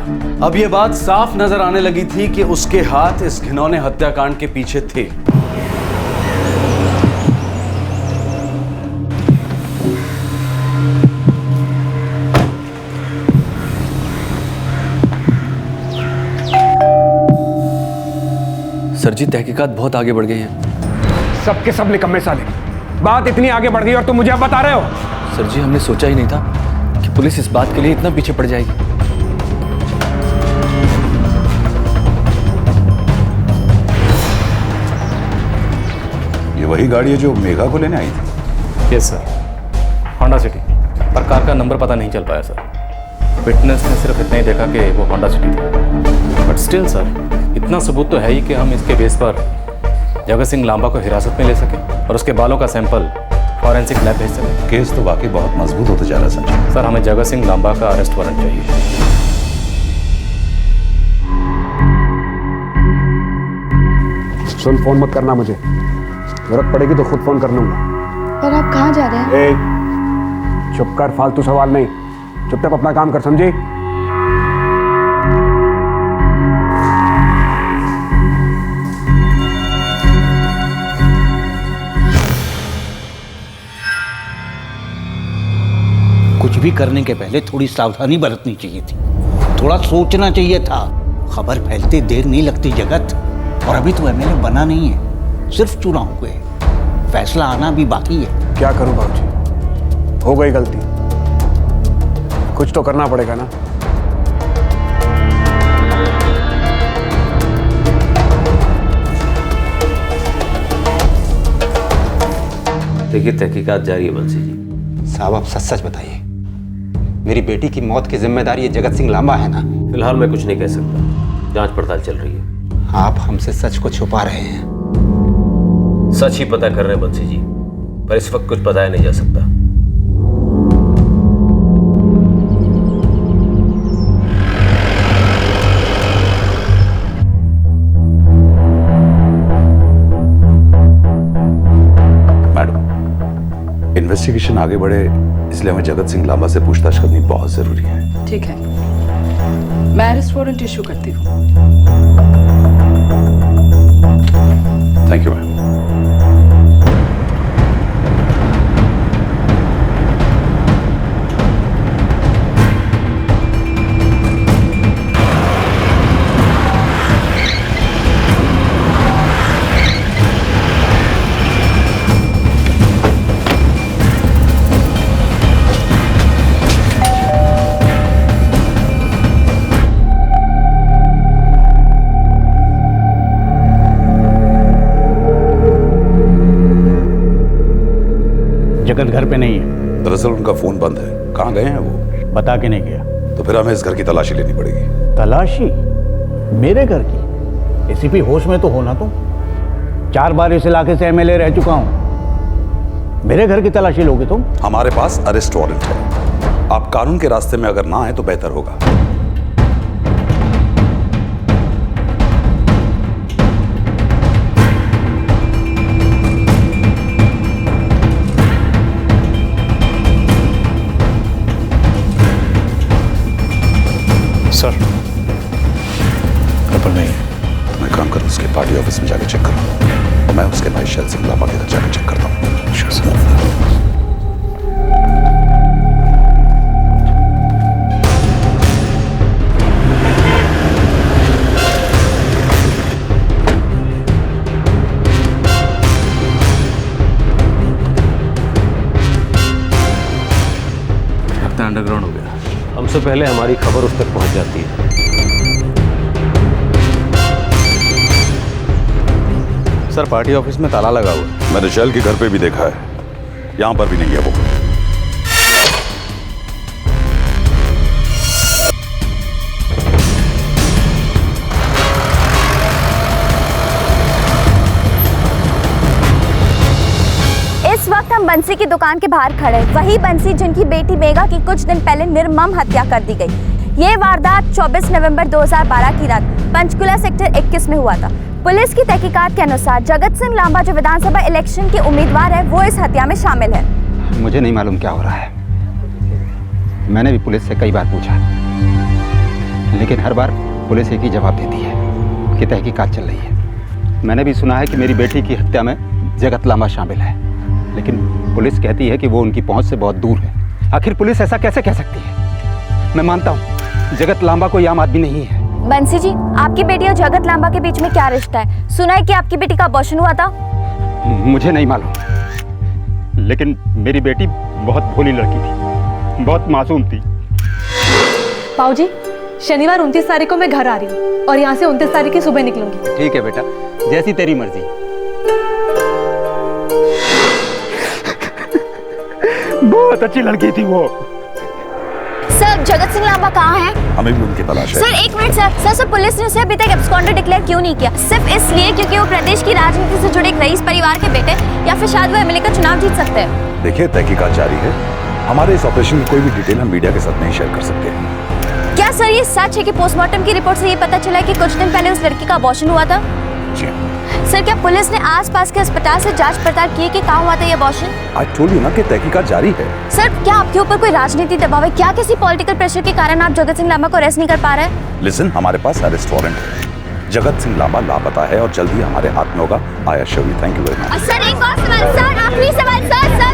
अब यह बात साफ नजर आने लगी थी कि उसके हाथ इस घिनौने हत्याकांड के पीछे थे। सर जी तहकीकात बहुत आगे बढ़ गई है। सबके सब निकम्मे साले, बात इतनी आगे बढ़ गई और तुम मुझे अब बता रहे हो? सर जी हमने सोचा ही नहीं था कि पुलिस इस बात के लिए इतना पीछे पड़ जाएगी। ये वही गाड़ी है जो मेघा को लेने आई थी? यस सर, होंडा सिटी, पर कार का नंबर पता नहीं चल पाया सर। विटनेस ने सिर्फ इतना ही देखा कि वो होंडा सिटी थी। बट स्टिल सर, इतना सबूत तो है ही कि हम इसके बेस पर जगत सिंह लांबा को हिरासत में ले सके और उसके बालों का सैंपल फॉरेंसिक लैब भेज सके। केस तो वाकई बहुत मजबूत होता जा रहा है संजय। सर हमें जगत सिंह लांबा का अरेस्ट वारंट चाहिए। सुन, फोन मत करना मुझे, जरूरत पड़ेगी तो खुद फोन कर लूंगा। पर आप कहाँ जा रहे हैं? चुप कर, फालतू सवाल नहीं, चुपचाप अपना काम कर, समझी? कुछ भी करने के पहले थोड़ी सावधानी बरतनी चाहिए थी, थोड़ा सोचना चाहिए था। खबर फैलते देर नहीं लगती जगत, और अभी तो एमएलए बना नहीं है, सिर्फ चुनाव हुए, फैसला आना भी बाकी है। क्या करूं बाबूजी, हो गई गलती, कुछ तो करना पड़ेगा ना। देखिए तहकीकात जारी है बंसी जी। साहब आप सच सच बताइए, मेरी बेटी की मौत की जिम्मेदारी ये जगत सिंह लांबा है ना? फिलहाल मैं कुछ नहीं कह सकता, जांच पड़ताल चल रही है। आप हमसे सच को छुपा रहे हैं। सच ही पता कर रहे हैं बंसी जी, पर इस वक्त कुछ बताया नहीं जा सकता। मैडम, इन्वेस्टिगेशन आगे बढ़े इसलिए हमें जगत सिंह लांबा से पूछताछ करनी बहुत जरूरी है। ठीक है, मैं अरेस्ट वारंट इशू करती हूँ। Thank you ma'am. जगत घर पे नहीं है। दरअसल उनका फोन बंद है, कहाँ गए हैं वो? बता के नहीं गया। तो फिर हमें इस घर की तलाशी लेनी पड़ेगी। तलाशी? मेरे घर की? एसीपी होश में तो हो ना तुम? 4 बार इस इलाके से एमएलए रह चुका हूं, मेरे घर की तलाशी लोगे तुम? हमारे पास अरेस्ट वारंट है, आप कानून के रास्ते में अगर ना आए तो बेहतर होगा। सर गड़बड़ नहीं है। तो मैं काम करूँ, उसके पार्टी ऑफिस में जाकर चेक करूँ, और मैं उसके भाई शैल सिंह लांबा के घर जाकर चेक करता हूँ। Sure sir. अंडरग्राउंड हो गया। हमसे पहले हमारी खबर उस तक पहुंच जाती है। सर पार्टी ऑफिस में ताला लगा हुआ है। मैंने शैल के घर पे भी देखा है, यहाँ पर भी नहीं है वो। इस वक्त हम बंसी की दुकान के बाहर खड़े, वही बंसी जिनकी बेटी मेघा की कुछ दिन पहले निर्मम हत्या कर दी गई। ये वारदात 24 नवंबर 2012 की रात पंचकुला सेक्टर 21 में हुआ था। पुलिस की तहकीकात के अनुसार जगत सिंह लांबा जो विधानसभा इलेक्शन के उम्मीदवार है, वो इस हत्या में शामिल है। मुझे नहीं मालूम क्या हो रहा है, मैंने भी पुलिस से कई बार पूछा, लेकिन हर बार पुलिस एक ही जवाब देती है कि तहकीकात चल रही है। मैंने भी सुना है कि मेरी बेटी की हत्या में जगत लांबा शामिल है, लेकिन पुलिस कहती है कि वो उनकी पहुंच से बहुत दूर है। आखिर पुलिस ऐसा कैसे कह सकती है? मैं मानता हूं जगत लांबा कोई आम आदमी नहीं है, बंसी जी, आपकी बेटी और जगत लांबा के बीच में क्या रिश्ता है? सुना है कि आपकी बेटी का अबॉर्शन हुआ था। मुझे नहीं मालूम, लेकिन मेरी बेटी बहुत भोली लड़की थी, बहुत मासूम थी। पाऊजी, शनिवार 29 तारीख को मैं घर आ रही हूँ और यहाँ से 29 तारीख की सुबह निकलूंगी। ठीक है बेटा, जैसी तेरी मर्जी। बहुत अच्छी लड़की थी वो। सर, जगत सिंह लांबा कहाँ है? हमें भी उनकी तलाश है। सर एक मिनट सर, पुलिस ने उसे अभी तक एब्सकॉन्डर डिक्लेयर क्यों नहीं किया? सिर्फ इसलिए क्योंकि वो प्रदेश की राजनीति से जुड़े एक रईस परिवार के बेटे, या फिर शायद वो एमएलए का चुनाव जीत सकते हैं। देखिए, तहकीकात जारी है। हमारे इस ऑपरेशन की कोई भी डिटेल हम मीडिया के साथ नहीं शेयर कर सकते। क्या सर ये सच है कि पोस्टमार्टम की रिपोर्ट से ये पता चला है कि कुछ दिन पहले उस लड़की का अबॉर्शन हुआ था? जी। सर, क्या पुलिस ने आसपास के अस्पताल से जांच पड़ताल की कि कहाँ हुआ था ये अबॉर्शन? आज टोल्ड यू ना कि तहकीकात जारी है। सर, क्या आपके ऊपर कोई राजनीतिक दबाव है? क्या किसी पॉलिटिकल प्रेशर के कारण आप जगत सिंह लांबा को अरेस्ट नहीं कर पा रहे हैं? लिसन, हमारे पास अरेस्ट वारंट है। जगत सिंह लांबा लापता है और जल्द ही हमारे हाथ में होगा। I assure you. Thank you very much. Sir एक और सवाल सर, आखिरी सवाल सर।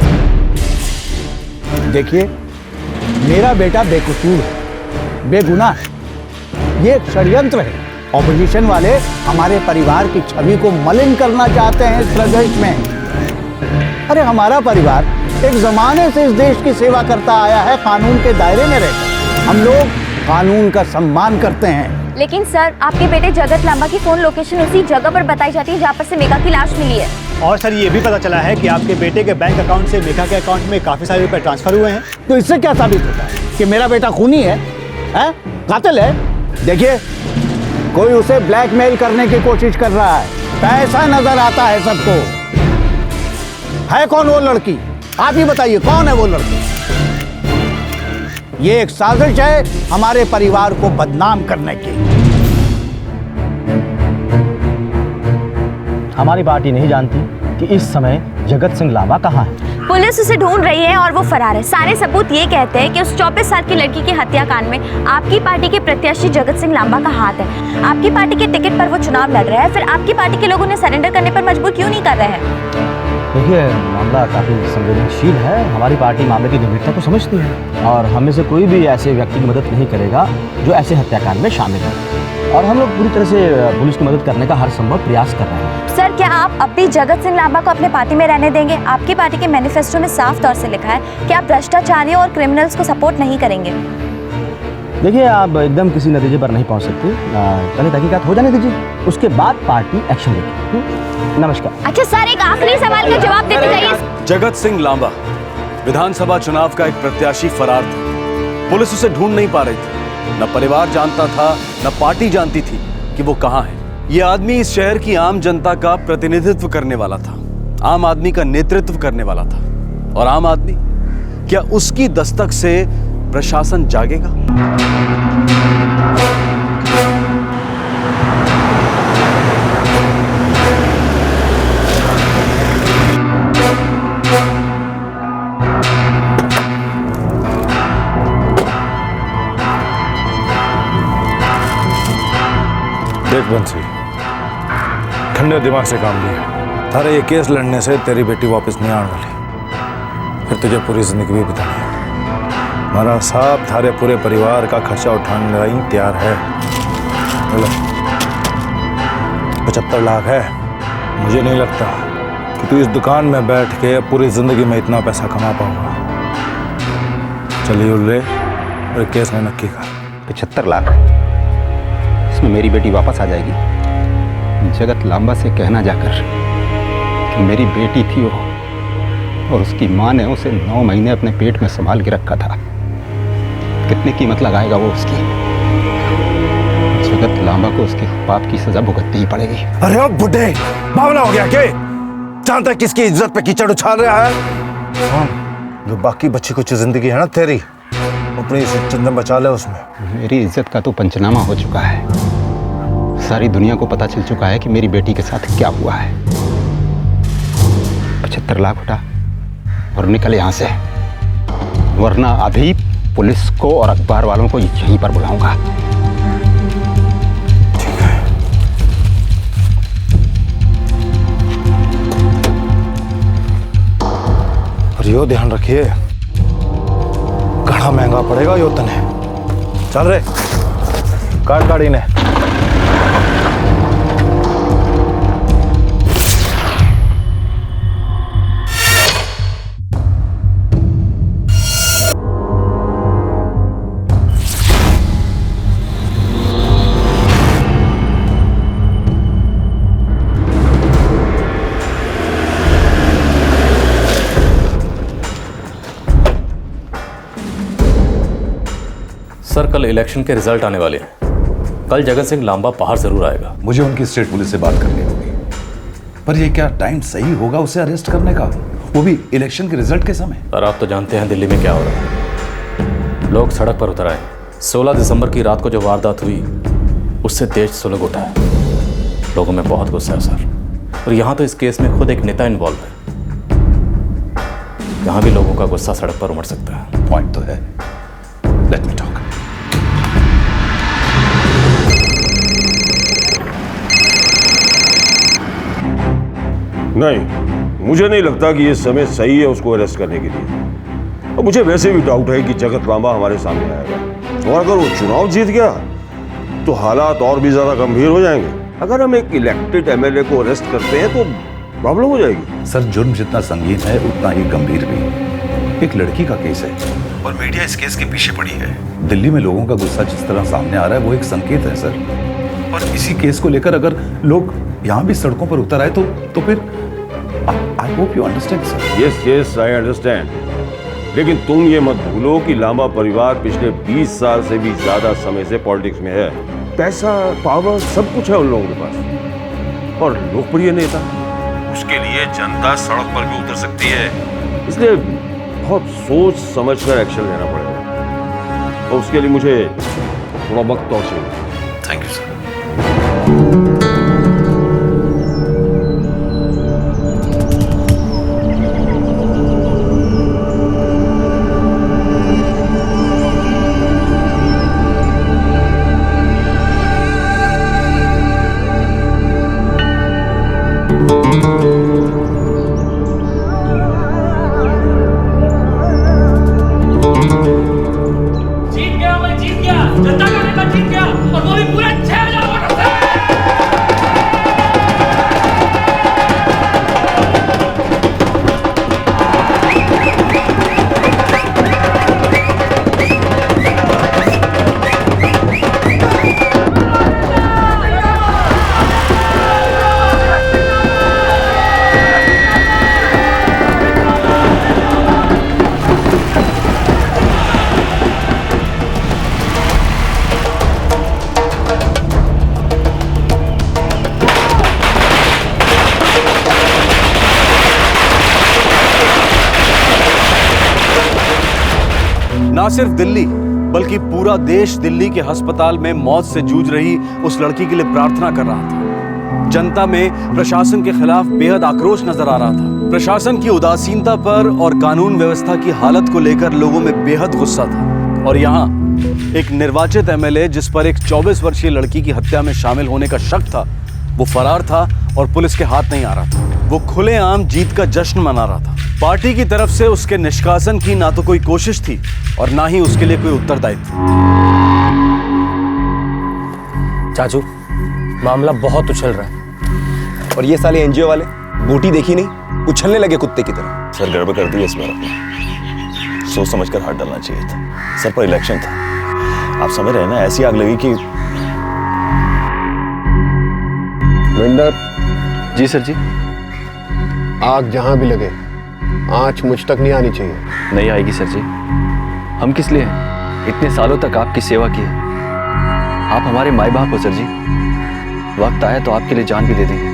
देखिए, मेरा बेटा बेकसूर है, बेगुनाह है। ये एक षड्यंत्र है। ऑपोजिशन वाले हमारे परिवार की छवि को मलिन करना चाहते हैं इस प्रदेश में। अरे हमारा परिवार एक जमाने से इस देश की सेवा करता आया है, कानून के दायरे में रहकर। हम लोग कानून का सम्मान करते हैं। लेकिन सर, आपके बेटे जगत लांबा की फोन लोकेशन उसी जगह पर बताई जाती है जहाँ पर से मेघा की लाश मिली है। और सर, ये भी पता चला है कि आपके बेटे के बैंक अकाउंट से मेघा के अकाउंट में काफी सारे रुपए ट्रांसफर हुए हैं। तो इससे क्या साबित होता है कि मेरा बेटा खूनी है, कातिल है? देखिए, कोई उसे ब्लैकमेल करने की कोशिश कर रहा है। पैसा नजर आता है सबको। है कौन वो लड़की? आप ही बताइए, कौन है वो लड़की? ये एक साजिश है हमारे परिवार को बदनाम करने की। हमारी पार्टी नहीं जानती कि इस समय जगत सिंह लांबा कहाँ है। पुलिस उसे ढूंढ रही है और वो फरार है। सारे सबूत ये कहते हैं कि उस 24 साल की लड़की की हत्याकांड में आपकी पार्टी के प्रत्याशी जगत सिंह लांबा का हाथ है। आपकी पार्टी के टिकट पर वो चुनाव लड़ रहा है, फिर आपकी पार्टी के लोग उन्हें सरेंडर करने पर मजबूर क्यों नहीं कर रहे हैं? देखिए, मामला काफ़ी संवेदनशील है। हमारी पार्टी मामले की गंभीरता को समझती है और हमें से कोई भी ऐसे व्यक्ति की मदद नहीं करेगा जो ऐसे हत्याकांड में शामिल है। और हम लोग पूरी तरह से पुलिस की मदद करने का हर संभव प्रयास कर रहे हैं। सर, क्या आप अब भी जगत सिंह लांबा को अपने पार्टी में रहने देंगे? आपकी पार्टी के मैनिफेस्टो में साफ तौर से लिखा है कि आप भ्रष्टाचारियों और क्रिमिनल्स को सपोर्ट नहीं करेंगे। देखिए, आप एकदम किसी नतीजे पर नहीं पहुंच सकते। पहले तहकीकात हो जाने दीजिए, उसके बाद पार्टी एक्शन लेगी। नमस्कार। अच्छा सर, एक आखिरी सवाल का जवाब देते जाइए। जगत सिंह लांबा विधानसभा चुनाव का एक प्रत्याशी फरार था। पुलिस उसे ढूंढ नहीं पा रही थी। न परिवार जानता था, न पार्टी जानती थी कि वो कहाँ है। ये आदमी इस शहर की आम जनता का प्रतिनिधित्व करने वाला था, आम आदमी का नेतृत्व करने वाला था। और आम आदमी, क्या उसकी दस्तक से प्रशासन जागेगा? देख बंसी, ठंडे दिमाग से काम लिया। थारे ये केस लड़ने से तेरी बेटी वापस नहीं आने वाली, फिर तुझे पूरी जिंदगी भी बितानी है। हमारा साहब थारे पूरे परिवार का खर्चा उठाने लाई तैयार है। बोलो 75 लाख है। मुझे नहीं लगता कि तू इस दुकान में बैठ के पूरी जिंदगी में इतना पैसा कमा पाऊंगा। चलिए उल्ले, और केस में नक्की कर। 75 लाख, इसमें मेरी बेटी वापस आ जाएगी। जगत लांबा से कहना जाकर कि मेरी बेटी थी वो, और उसकी माँ ने उसे 9 महीने अपने पेट में संभाल के रखा था। कितनी कीमत लगाएगा वो उसकी? जगत लांबा को उसके पाप की सजा भुगतनी ही पड़ेगी। अरे ओ बुड्ढे, बावला हो गया के? जानता किसकी इज्जत पे कीचड़ उछाल रहा है? जो बाकी बच्ची कुछ जिंदगी है ना तेरी, अपनी इज्जत बचा ले उसमें। मेरी इज्जत का तो पंचनामा हो चुका है। सारी दुनिया को पता चल चुका है कि मेरी बेटी के साथ क्या हुआ है। 75 लाख उठा और निकल यहाँ से, वरना अभी पुलिस को और अखबार वालों को यहीं पर बुलाऊंगा। ठीक है। और यो ध्यान रखिए, घड़ा महंगा पड़ेगा यो तने। चल रे। काट गाड़ी ने। सर कल इलेक्शन के रिजल्ट आने वाले हैं। कल जगत सिंह लांबा बाहर जरूर आएगा। मुझे उनकी स्टेट पुलिस से बात करनी होगी, पर ये क्या टाइम सही होगा उसे अरेस्ट करने का, वो भी इलेक्शन के रिजल्ट के समय? सर आप तो जानते हैं दिल्ली में क्या हो रहा है। लोग सड़क पर उतर आए। 16 दिसंबर की रात को जो वारदात हुई उससे देश सुलग उठा है। लोगों में बहुत गुस्सा है सर, और यहाँ तो इस केस में खुद एक नेता इन्वॉल्व है। यहाँ भी लोगों का गुस्सा सड़क पर उमड़ सकता है। पॉइंट तो है। Let me talk. नहीं, मुझे नहीं लगता कि ये समय सही है उसको अरेस्ट करने के लिए। और मुझे वैसे भी डाउट है कि जगत लांबा हमारे सामने आएगा, और अगर वो चुनाव जीत गया तो हालात और भी ज्यादा गंभीर हो जाएंगे। अगर हम एक इलेक्टेड एमएलए को अरेस्ट करते हैं तो प्रॉब्लम हो जाएगी। सर जुर्म जितना संगीन है उतना ही गंभीर भी। एक लड़की का केस है और मीडिया इस केस के पीछे पड़ी है। दिल्ली में लोगों का गुस्सा जिस तरह सामने आ रहा है वो एक संकेत है सर। और इसी केस को लेकर अगर लोग यहाँ भी सड़कों पर उतर आए तो फिर I hope you understand sir. Yes I understand, लेकिन तुम ये मत भूलो कि लांबा परिवार पिछले 20 साल से भी ज्यादा समय से पॉलिटिक्स में है। पैसा, पावर, सब कुछ है उन लोगों के पास, और लोकप्रिय नेता। उसके लिए जनता सड़क पर भी उतर सकती है। इसलिए बहुत सोच समझकर एक्शन लेना पड़ेगा, और उसके लिए मुझे थोड़ा वक्त और चाहिए। Thank you sir. ना सिर्फ दिल्ली बल्कि पूरा देश दिल्ली के अस्पताल में मौत से जूझ रही उस लड़की के लिए प्रार्थना कर रहा था। जनता में प्रशासन के खिलाफ बेहद आक्रोश नजर आ रहा था। प्रशासन की उदासीनता पर और कानून व्यवस्था की हालत को लेकर लोगों में बेहद गुस्सा था। और यहाँ एक निर्वाचित एमएलए जिस पर एक 24 वर्षीय लड़की की हत्या में शामिल होने का शक था, वो फरार था और पुलिस के हाथ नहीं आ रहा था। वो खुलेआम जीत का जश्न मना रहा था। पार्टी की तरफ से उसके निष्कासन की ना तो कोई कोशिश थी और ना ही उसके लिए कोई उत्तरदायित्व। चाचू, मामला बहुत उछल रहा है। और ये साले एनजीओ वाले बूटी देखी नहीं, उछलने लगे कुत्ते की तरह। सर गड़बड़ कर दी इस बार आपने, सोच समझकर हाथ डालना चाहिए था। सर पर इलेक्शन था, आप समझ रहे हैं ना, ऐसी आग लगी कि। विंडर। जी सर जी। आग जहां भी लगे आंच मुझ तक नहीं आनी चाहिए। नहीं आएगी सर जी। हम किस लिए हैं? इतने सालों तक आपकी सेवा की है। आप हमारे माई बाप हो सर जी। वक्त आया तो आपके लिए जान भी दे देंगे।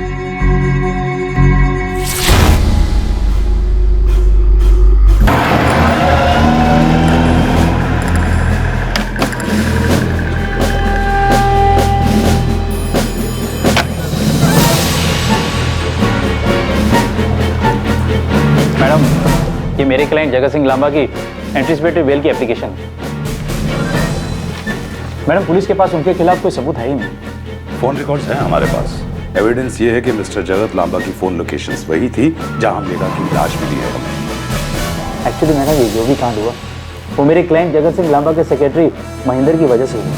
मैडम, ये मेरे क्लाइंट जगत सिंह लांबा की एंटीसिपेटरी बेल की एप्लीकेशन है। मैडम, पुलिस के पास उनके खिलाफ कोई सबूत है ही नहीं। फोन रिकॉर्ड्स हैं हमारे पास। एविडेंस ये है कि मिस्टर जगत लांबा की फोन लोकेशंस वही थी जहां मेघा की लाश मिली है हमें। एक्चुअली मैडम, ये जो भी कांड हुआ वो मेरे क्लाइंट जगत सिंह लांबा के सेक्रेटरी महेंद्र की वजह से हुआ।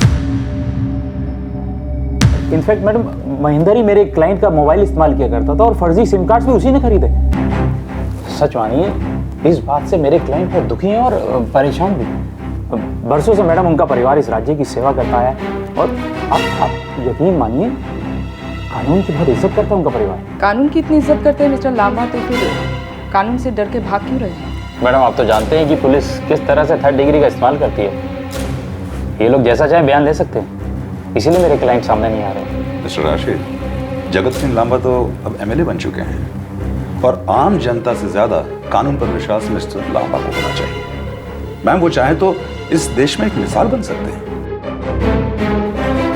इनफैक्ट मैडम, महेंद्र ही मेरे क्लाइंट का मोबाइल इस्तेमाल किया करता था और फर्जी सिम कार्ड भी उसी ने खरीदे। सच मानिए, इस बात से मेरे क्लाइंट बहुत दुखी हैं और परेशान भी। बरसों से मैडम उनका परिवार इस राज्य की सेवा करता है और आप यकीन मानिए, कानून की बहुत इज्जत करता है उनका परिवार। कानून की इतनी इज्जत करते हैं मिस्टर लांबा, तो फिर कानून से डर के भाग क्यों रहे हैं? मैडम, आप तो जानते हैं कि पुलिस किस तरह से 3rd डिग्री का इस्तेमाल करती है। ये लोग जैसा चाहे बयान दे सकते हैं, इसीलिए मेरे क्लाइंट सामने नहीं आ रहे। मिस्टर राशिद, जगत सिंह लांबा तो अब एमएलए बन चुके हैं और आम जनता से ज्यादा कानून पर विश्वास मिस्टर लांबा को होना चाहिए। मैम, वो चाहे तो इस देश में एक मिसाल बन सकते हैं।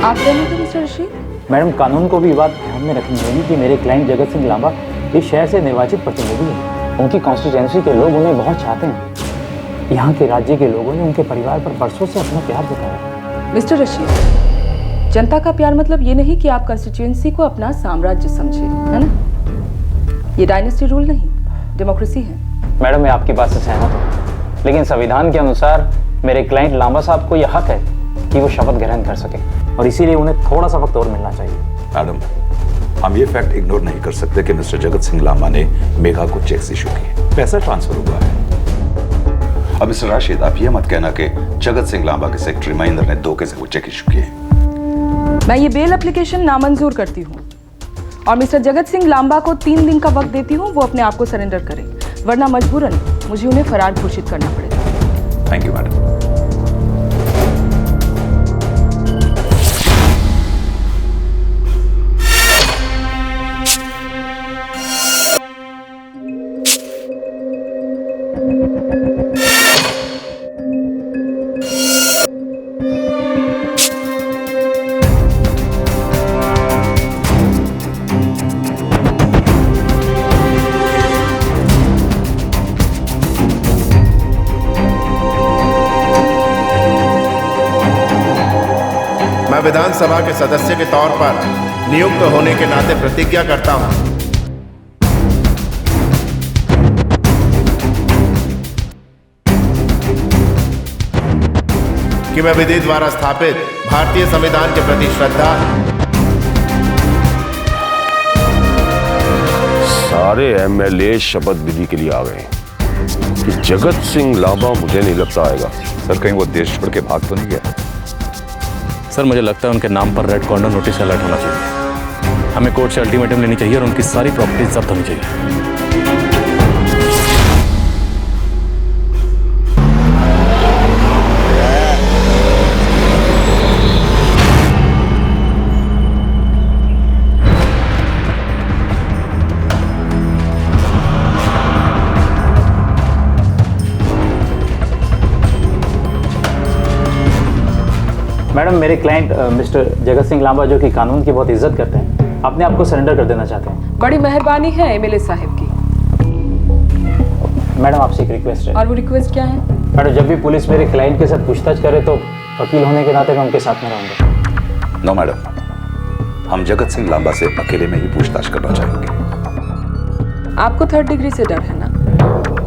आप कहने थे मिस्टर रशीद? मैडम, कानून को भी बात ध्यान में रखनी होगी कि मेरे क्लाइंट जगत सिंह लांबा इस शहर से निर्वाचित प्रतिनिधि हैं। उनकी कॉन्स्टिट्यूएंसी के लोग उन्हें बहुत चाहते हैं। यहाँ के राज्य के लोगों ने उनके परिवार पर बरसों से अपना प्यार जताया। मिस्टर रशीद, जनता का प्यार मतलब ये नहीं कि आप कंस्टिट्यूएंसी को अपना साम्राज्य समझे, है ना? ये डायनेस्टी रूल नहीं, डेमोक्रेसी है। मैडम, मैं आपकी बात से सहमत हूँ, लेकिन संविधान के अनुसार मेरे क्लाइंट लांबा साहब को यह हक है कि वो शपथ ग्रहण कर सके और इसीलिए उन्हें थोड़ा सा वक्त और मिलना चाहिए। मैडम, हम ये फैक्ट इग्नोर नहीं कर सकते कि मिस्टर जगत सिंह लांबा ने मेघा को चेक्स इशू किए, पैसा ट्रांसफर हुआ है। अब मिस्टर राशिद, आप ये मत कहना कि जगत सिंह लांबा के सेक्रेटरी महेंद्र ने धोखे से वो चेक इशू किए। मैं ये बेल एप्लीकेशन नामंजूर करती हूँ और मिस्टर जगत सिंह लांबा को 3 दिन का वक्त देती हूँ, वो अपने आप को सरेंडर करें, वरना मजबूरन मुझे उन्हें फरार घोषित करना पड़ेगा। Thank you madam. विधानसभा के सदस्य के तौर पर नियुक्त होने के नाते प्रतिज्ञा करता हूं कि मैं विधि द्वारा स्थापित भारतीय संविधान के प्रति श्रद्धा। सारे एमएलए शपथ विधि के लिए आ गए कि जगत सिंह लांबा मुझे नहीं लगता आएगा। सर, कहीं वो देश छोड़ के भाग तो नहीं गया? सर, मुझे लगता है उनके नाम पर रेड कॉर्नर नोटिस अलर्ट होना चाहिए। हमें कोर्ट से अल्टीमेटम लेनी चाहिए और उनकी सारी प्रॉपर्टी जब्त होनी चाहिए। मैडम, मेरे क्लाइंट मिस्टर जगत सिंह लांबा, जो कि कानून की बहुत इज्जत करते हैं, अपने आप को सरेंडर कर देना चाहते हैं। बड़ी मेहरबानी है एमएलए साहब की। मैडम, आपसे एक रिक्वेस्ट है। और वो रिक्वेस्ट क्या है? मैडम, जब भी पुलिस मेरे क्लाइंट के साथ पूछताछ करे तो वकील होने के नाते मैं उनके साथ में रहूंगा। नो मैडम, हम जगत सिंह लांबा से अकेले में ही पूछताछ करना चाहेंगे। आपको 3rd डिग्री से डर है ना?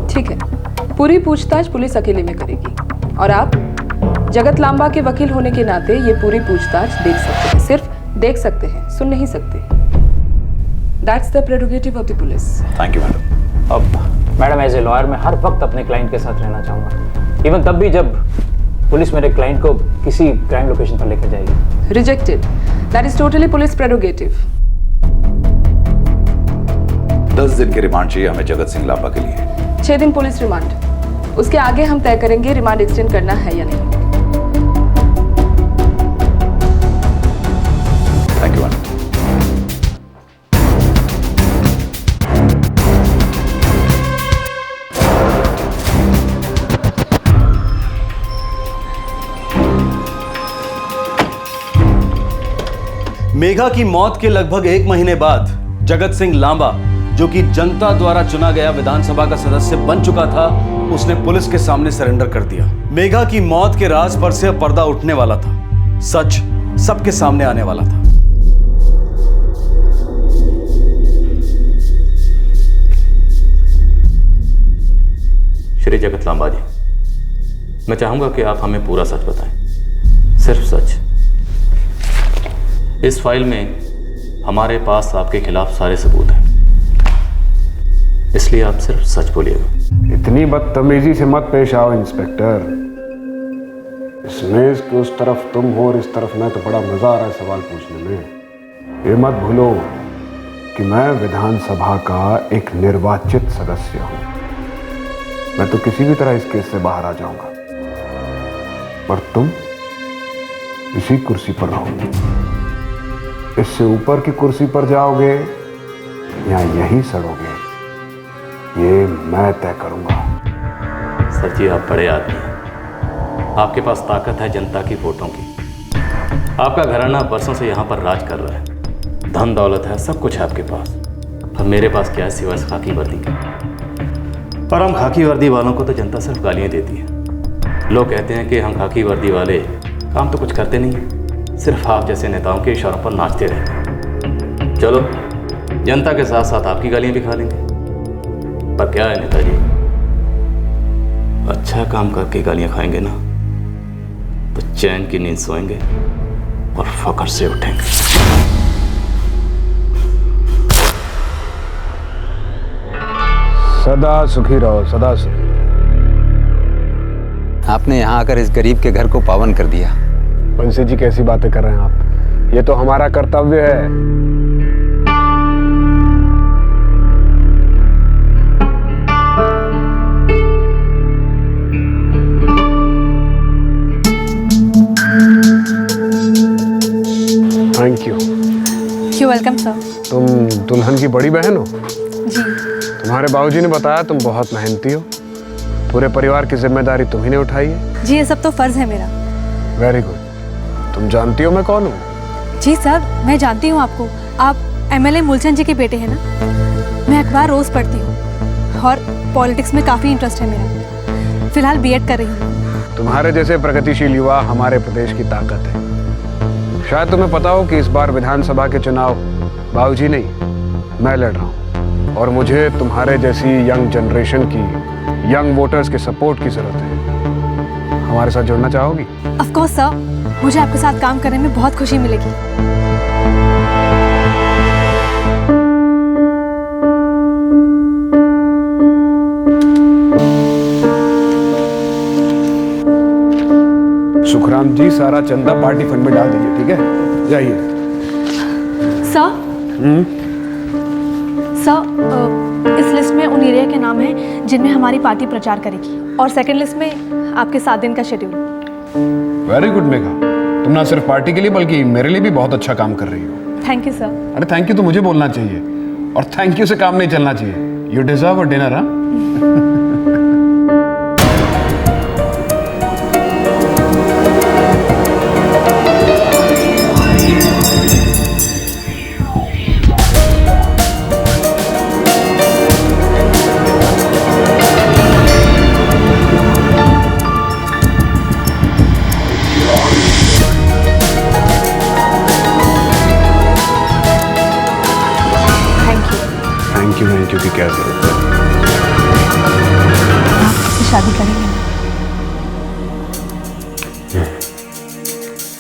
ठीक है, पूरी पूछताछ पुलिस अकेले में करेगी और आप जगत लांबा के वकील होने के नाते ये पूरी पूछताछ देख सकते हैं। सिर्फ देख सकते हैं, सुन नहीं सकते। That's the prerogative of the police. Thank you madam. अब मैडम, एज ए लॉयर मैं हर वक्त अपने क्लाइंट के साथ रहना चाहूँगा, इवन तब भी जब पुलिस मेरे क्लाइंट को किसी क्राइम लोकेशन पर लेकर जाएगी। Rejected. That is totally police prerogative. 10 दिन के रिमांड चाहिए हमें जगत सिंह लांबा के लिए। 6 दिन पुलिस रिमांड, उसके आगे हम तय करेंगे रिमांड एक्सटेंड करना है या नहीं। Thank you madam. मेघा की मौत के लगभग 1 महीने बाद जगत सिंह लांबा, जो कि जनता द्वारा चुना गया विधानसभा का सदस्य बन चुका था, उसने पुलिस के सामने सरेंडर कर दिया। मेघा की मौत के राज पर से पर्दा उठने वाला था, सच सबके सामने आने वाला था। श्री जगत लांबा जी, मैं चाहूंगा कि आप हमें पूरा सच बताएं, सिर्फ सच। इस फाइल में हमारे पास आपके खिलाफ सारे सबूत हैं, इसलिए आप सिर्फ सच बोलिएगा। इतनी बदतमीजी से मत पेश आओ इंस्पेक्टर। इस मेज के उस तरफ तुम हो और इस तरफ मैं, तो बड़ा मजा आ रहा है सवाल पूछने में। ये मत भूलो कि मैं विधानसभा का एक निर्वाचित सदस्य हूं। मैं तो किसी भी तरह इस केस से बाहर आ जाऊंगा, पर तुम इसी कुर्सी पर रहोगे। इससे ऊपर की कुर्सी पर जाओगे या यहीं सड़ोगे, ये मैं तय करूंगा। सर जी, आप बड़े आदमी हैं, आपके पास ताकत है जनता की वोटों की। आपका घराना बरसों से यहाँ पर राज कर रहा है, धन दौलत है, सब कुछ है आपके पास। और मेरे पास क्या है सिवाय खाकी वर्दी के? और हम खाकी वर्दी वालों को तो जनता सिर्फ गालियाँ देती है। लोग कहते हैं कि हम खाकी वर्दी वाले काम तो कुछ करते नहीं हैं, सिर्फ आप जैसे नेताओं के इशारों पर नाचते रहते हैं। चलो, जनता के साथ साथ आपकी गालियाँ भी खा लेंगे। पर क्या है नेताजी, अच्छा काम करके गालियाँ खाएंगे ना तो चैन की नींद सोएंगे और फकर से उठेंगे। सदा सुखी रहो, सदा सुखी। आपने यहाँ आकर इस गरीब के घर को पावन कर दिया। बंसी जी, कैसी बातें कर रहे हैं आप? ये तो हमारा कर्तव्य है। Thank you. You welcome sir. तुम दुल्हन की बड़ी बहन हो? जी। तुम्हारे बाबूजी ने बताया तुम बहुत मेहनती हो, पूरे परिवार की जिम्मेदारी तुम्ही ने उठाई है। जी, ये सब तो फर्ज है मेरा। Very good. तुम जानती हो मैं कौन हूँ? जी सर, मैं जानती हूँ आपको। आप एमएलए मूलचंद जी के बेटे हैं ना? मैं अखबार रोज पढ़ती हूँ और पॉलिटिक्स में काफ़ी इंटरेस्ट है मेरा। फिलहाल बीएड कर रही हूँ। तुम्हारे जैसे प्रगतिशील युवा हमारे प्रदेश की ताकत है। शायद तुम्हें पता हो कि इस बार विधानसभा के चुनाव बाबूजी नहीं, मैं लड़ रहा हूँ, और मुझे तुम्हारे जैसी यंग जनरेशन की, यंग वोटर्स के सपोर्ट की जरूरत है। हमारे साथ जुड़ना चाहोगी? ऑफ कोर्स सर, मुझे आपके साथ काम करने में बहुत खुशी मिलेगी। सुखराम जी, सारा चंदा पार्टी फंड में डाल दीजिए, ठीक है? जाइए। सर, सर, इस लिस्ट में उन एरिया के नाम हैं जिनमें हमारी पार्टी प्रचार करेगी, और सेकंड लिस्ट में आपके 7 दिन का शेड्यूल। वेरी गुड मेघा, तुम ना सिर्फ पार्टी के लिए बल्कि मेरे लिए भी बहुत अच्छा काम कर रही हो। Thank you sir. अरे थैंक यू तो मुझे बोलना चाहिए, और थैंक यू से काम नहीं चलना चाहिए। You deserve a dinner. हाँ, थैंक यू की क्या जरूरत है? आप मुझसे शादी करेंगे ना?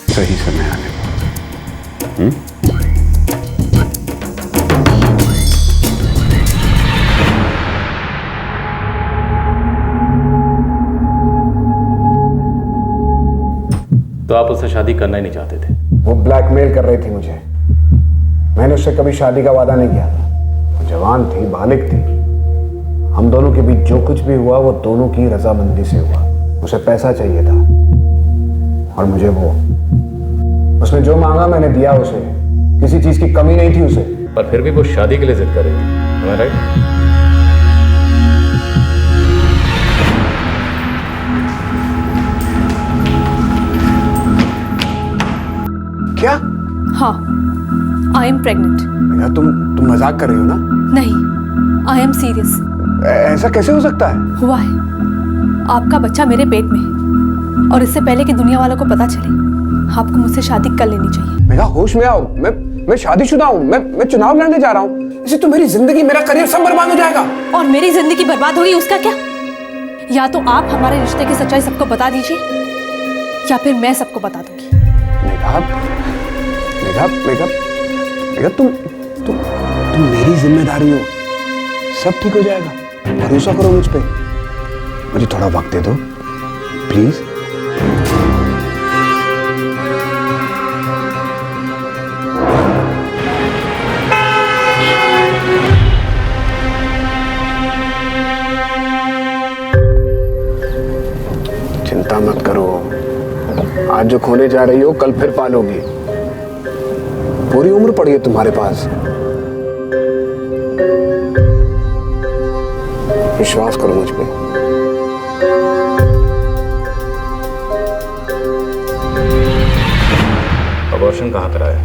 सही समय आने पर। तो आप उससे शादी करना ही नहीं चाहते थे? वो ब्लैकमेल कर रही थी मुझे। मैंने उससे कभी शादी का वादा नहीं किया था। जवान थी, बालिग थी। हम दोनों के बीच जो कुछ भी हुआ वो दोनों की रजामंदी से हुआ। उसे पैसा चाहिए था और मुझे वो। उसने जो मांगा मैंने दिया उसे, किसी चीज की कमी नहीं थी उसे। पर फिर भी वो शादी के लिए जिद कर रही थी, am I right? क्या? हाँ, आई एम प्रेग्नेंट। तुम मजाक कर रही हो ना? नहीं, आई एम सीरियस। ऐसा कैसे हो सकता है? हुआ है। आपका बच्चा मेरे पेट में है, और इससे पहले कि दुनिया वालों को पता चले, आपको मुझसे शादी कर लेनी चाहिए। मेरा होश में आओ। मैं शादीशुदा हूँ। मैं चुनाव लड़ने जा रहा हूँ। इससे तो मेरी जिंदगी, मेरा करियर सब बर्बाद हो जाएगा। और मेरी जिंदगी बर्बाद होगी उसका क्या? या तो आप हमारे रिश्ते की सच्चाई सबको बता दीजिए, या फिर मैं सबको बता दूंगी। मेघा तुम मेरी जिम्मेदारी हो, सब ठीक हो जाएगा, भरोसा करो मुझ पे। मुझे थोड़ा वक्त दे दो प्लीज। चिंता मत करो, आज जो खोने जा रही हो कल फिर पालोगी। पूरी उम्र पड़ी है तुम्हारे पास, विश्वास करो मुझ पे। अबॉर्शन कहाँ कराया?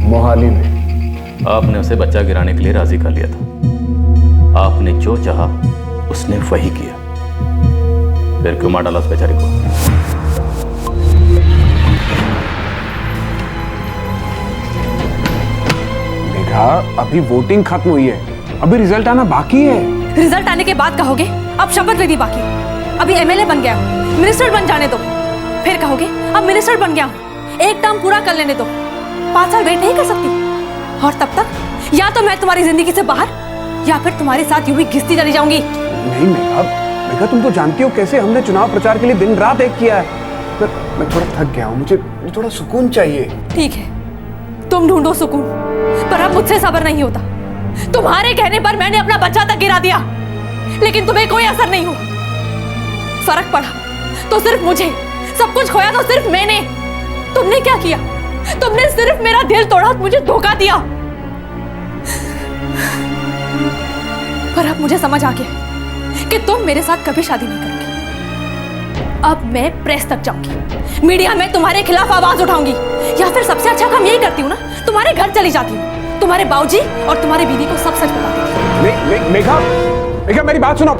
मोहाली में। आपने उसे बच्चा गिराने के लिए राजी कर लिया था। आपने जो चाहा उसने वही किया, फिर क्यों मार डाला उस बेचारी को? मेघा, अभी वोटिंग खत्म हुई है, अभी रिजल्ट आना बाकी है। रिजल्ट आने के बाद कहोगे अब शपथ विधि बाकी, अभी एमएलए बन गया हूं, मिनिस्टर बन जाने दो, फिर कहोगे अब मिनिस्टर बन गया हूं, एक टर्म पूरा कर लेने दो। 5 साल वेट नहीं कर सकती, और तब तक या तो मैं तुम्हारी जिंदगी से बाहर या फिर तुम्हारे साथ यूं ही घिसती चली जाऊंगी। नहीं मेघा, तुम तो जानती हो कैसे हमने चुनाव प्रचार के लिए दिन रात एक किया है। मैं थोड़ा थक गया हूँ, मुझे थोड़ा सुकून चाहिए। ठीक है, तुम ढूंढो सुकून, पर अब मुझसे सब्र नहीं होता। तुम्हारे कहने पर मैंने अपना बच्चा तक गिरा दिया, लेकिन तुम्हें कोई असर नहीं हुआ। फर्क पड़ा तो सिर्फ मुझे, सब कुछ खोया तो सिर्फ मैंने। तुमने क्या किया? तुमने सिर्फ मेरा दिल तोड़ा, मुझे धोखा दिया। पर अब मुझे समझ आ गया कि तुम मेरे साथ कभी शादी नहीं करोगी। अब मैं प्रेस तक जाऊंगी, मीडिया में तुम्हारे खिलाफ आवाज उठाऊंगी, या फिर सबसे अच्छा काम यही करती हूँ ना, तुम्हारे घर चली जाती हूँ, तुम्हारे बाबूजी और तुम्हारी बीवी को सब सच बता देती हूँ। मेघा मेरी बात सुनो।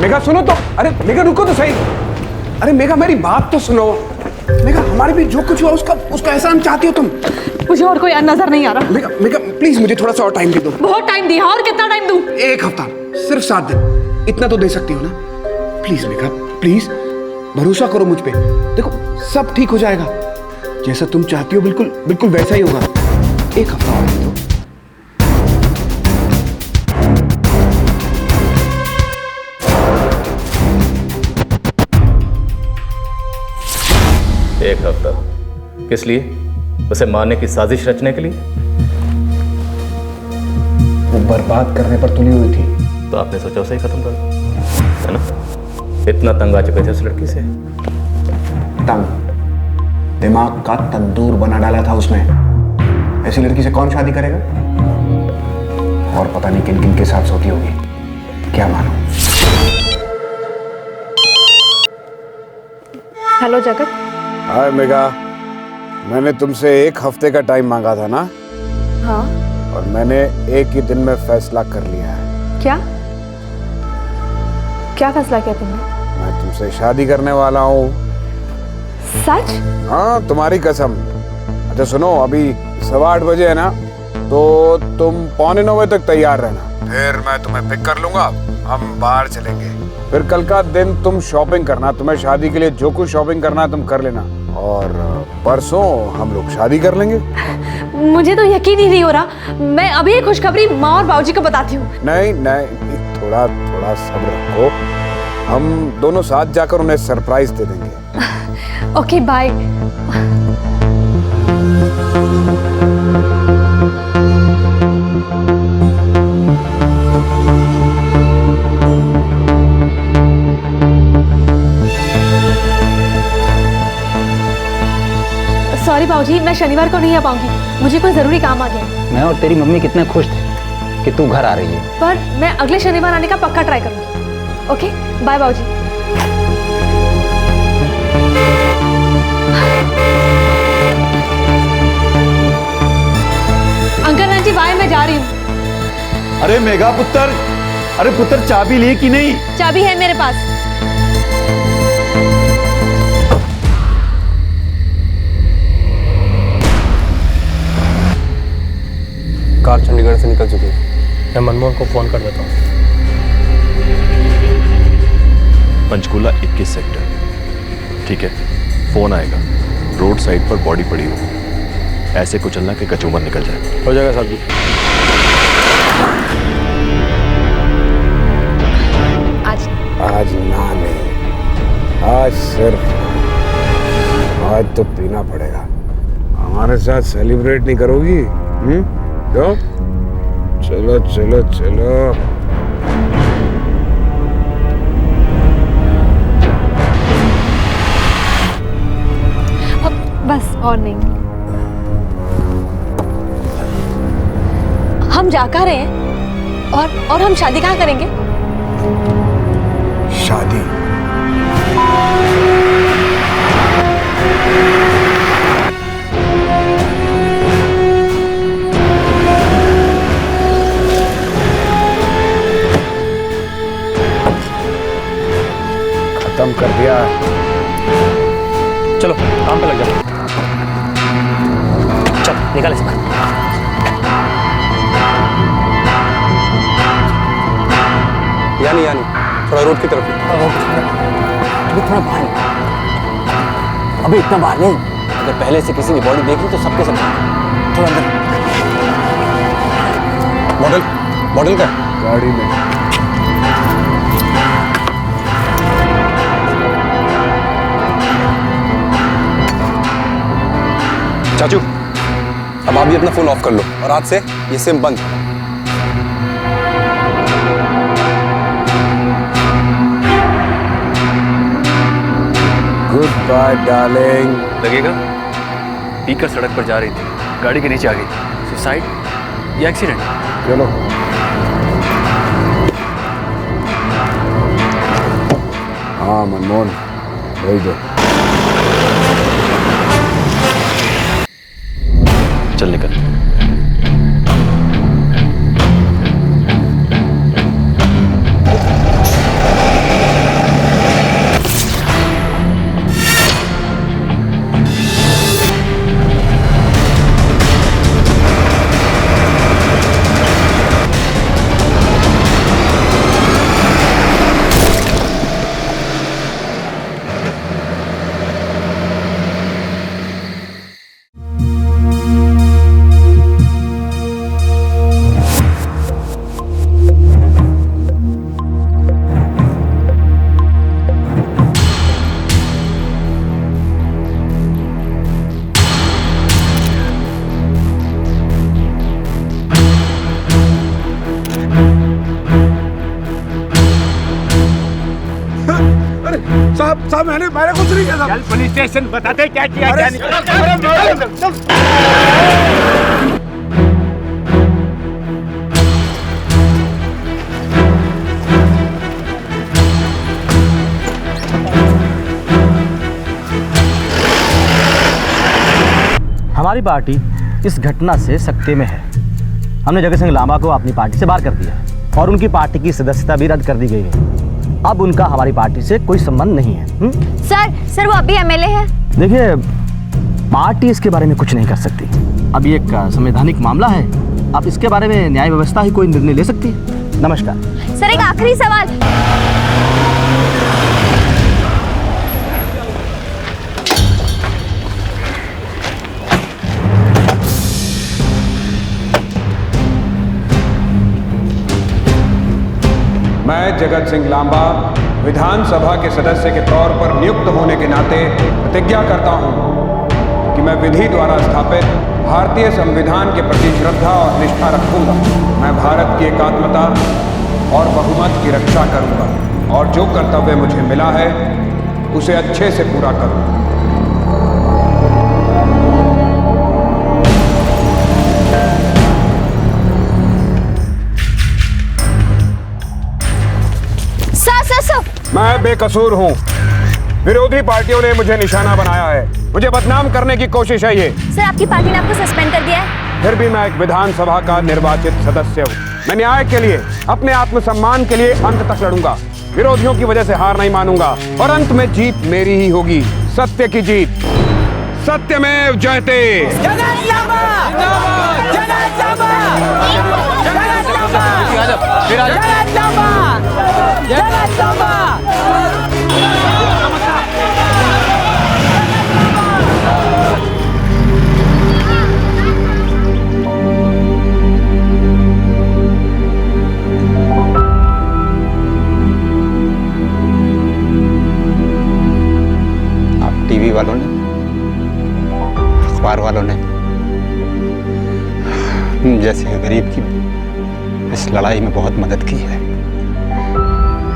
मेघा सुनो तो, अरे मेघा रुको तो सही। अरे मेघा मेरी बात तो सुनो। मेघा हमारे भी जो कुछ हुआ उसका एहसान चाहती हो तुम? मुझे और कोई नजर नहीं आ रहा। मेघा प्लीज मुझे थोड़ा सा और टाइम दे दो। बहुत टाइम दिया, और कितना टाइम दूं? 1 हफ्ता, सिर्फ 7 दिन, इतना तो दे सकती हो ना? प्लीज मेघा प्लीज, भरोसा करो मुझ पे। देखो सब ठीक हो जाएगा, जैसा तुम चाहती हो बिल्कुल वैसा ही होगा। 1 हफ्ता और दे दो। एक हफ्ता किस लिए? उसे मारने की साजिश रचने के लिए? वो बर्बाद करने पर तुली हुई थी। तो आपने सोचा उसे ही खत्म कर दो, है ना? इतना तंग आ चुके थे उस लड़की से। तंग? दिमाग का तंदूर बना डाला था उसने। ऐसी लड़की से कौन शादी करेगा? और पता नहीं किन किन के साथ सोती होगी, क्या मानो। हेलो जगत। हाय मेघा, मैंने तुमसे 1 हफ्ते का टाइम मांगा था ना? हाँ। और मैंने एक ही दिन में फैसला कर लिया है। क्या फैसला किया तुमने? मैं तुमसे शादी करने वाला हूँ। सच? हाँ, तुम्हारी कसम। अच्छा सुनो, अभी 8:15 बजे है ना, तो तुम 8:45 बजे तक तैयार रहना, फिर मैं तुम्हें पिक कर लूंगा, हम बाहर चलेंगे। फिर कल का दिन तुम शॉपिंग करना, तुम्हें शादी के लिए जो कुछ शॉपिंग करना है तुम कर लेना, और परसों हम लोग शादी कर लेंगे। मुझे तो यकीन ही नहीं हो रहा। मैं अभी ये खुशखबरी माँ और बाबूजी को बताती हूँ। नहीं, थोड़ा सब्र रखो, हम दोनों साथ जाकर उन्हें सरप्राइज दे देंगे। Okay bye. सॉरी बाबूजी, मैं शनिवार को नहीं आ पाऊंगी, मुझे कोई जरूरी काम आ गया। मैं और तेरी मम्मी कितने खुश थे कि तू घर आ रही है। पर मैं अगले शनिवार आने का पक्का ट्राई करूंगी। ओके बाय बाबूजी। अंकल आंटी बाय, मैं जा रही हूँ। अरे मेघा पुत्र, अरे पुत्र चाबी ली कि नहीं? चाबी है मेरे पास। कार चंडीगढ़ से निकल चुकी है, मैं मनमोहन को फोन कर देता हूँ। पंचकूला 21 सेक्टर, ठीक है, फोन आएगा, रोड साइड पर बॉडी पड़ी हो, ऐसे कुचलना के कचूमर निकल जाए। हो जाएगा साहब जी। आज ना नहीं, आज सिर्फ आज तो पीना पड़ेगा। हमारे साथ सेलिब्रेट नहीं करोगी? क्यों? चलो चलो चलो। बस और नहीं। हम जा कहाँ रहे हैं? और हम शादी कहाँ करेंगे? शादी? खत्म कर दिया। चलो काम पे लग जाओ। चल निकाल इसको। यानी थोड़ा रोड की तरफ। अभी थोड़ा बाहर, अभी इतना बाहर नहीं। अगर पहले से किसी ने बॉडी देखी तो सबके सब थोड़ा अंदर। मॉडल का गाड़ी में। चाचू, अब आप भी अपना फोन ऑफ कर लो और आज से ये सिम बंद। Good bye darling. लगेगा पीकर सड़क पर जा रही थी, गाड़ी के नीचे आ गई। सुसाइड या एक्सीडेंट? चलो। हाँ मनमोहन, भेज दो। चल निकल। साहब मैंने कुछ नहीं किया। चल पुलिस स्टेशन बताते क्या किया। हमारी पार्टी इस घटना से सकते में है। हमने जगत सिंह लांबा को अपनी पार्टी से बाहर कर दिया है और उनकी पार्टी की सदस्यता भी रद्द कर दी गई है। अब उनका हमारी पार्टी से कोई संबंध नहीं है। सर वो अभी एमएलए है। देखिए, पार्टी इसके बारे में कुछ नहीं कर सकती। अब ये एक संवैधानिक मामला है। अब इसके बारे में न्याय व्यवस्था ही कोई निर्णय ले सकती है। नमस्कार। सर एक आखिरी सवाल। मैं जगत सिंह लांबा विधानसभा के सदस्य के तौर पर नियुक्त होने के नाते प्रतिज्ञा करता हूं कि मैं विधि द्वारा स्थापित भारतीय संविधान के प्रति श्रद्धा और निष्ठा रखूंगा। मैं भारत की एकात्मता और बहुमत की रक्षा करूंगा और जो कर्तव्य मुझे मिला है उसे अच्छे से पूरा करूंगा। मैं बेकसूर हूँ। विरोधी पार्टियों ने मुझे निशाना बनाया है। मुझे बदनाम करने की कोशिश है ये। सर आपकी पार्टी ने आपको सस्पेंड कर दिया है। फिर भी मैं एक विधानसभा का निर्वाचित सदस्य हूँ। मैं न्याय के लिए, अपने आत्मसम्मान के लिए अंत तक लड़ूंगा। विरोधियों की वजह से हार नहीं मानूंगा और अंत में जीत मेरी ही होगी। सत्य की जीत। सत्यमेव जयते। टीवी वालों ने, अखबार वालों ने जैसे गरीब की इस लड़ाई में बहुत मदद की है।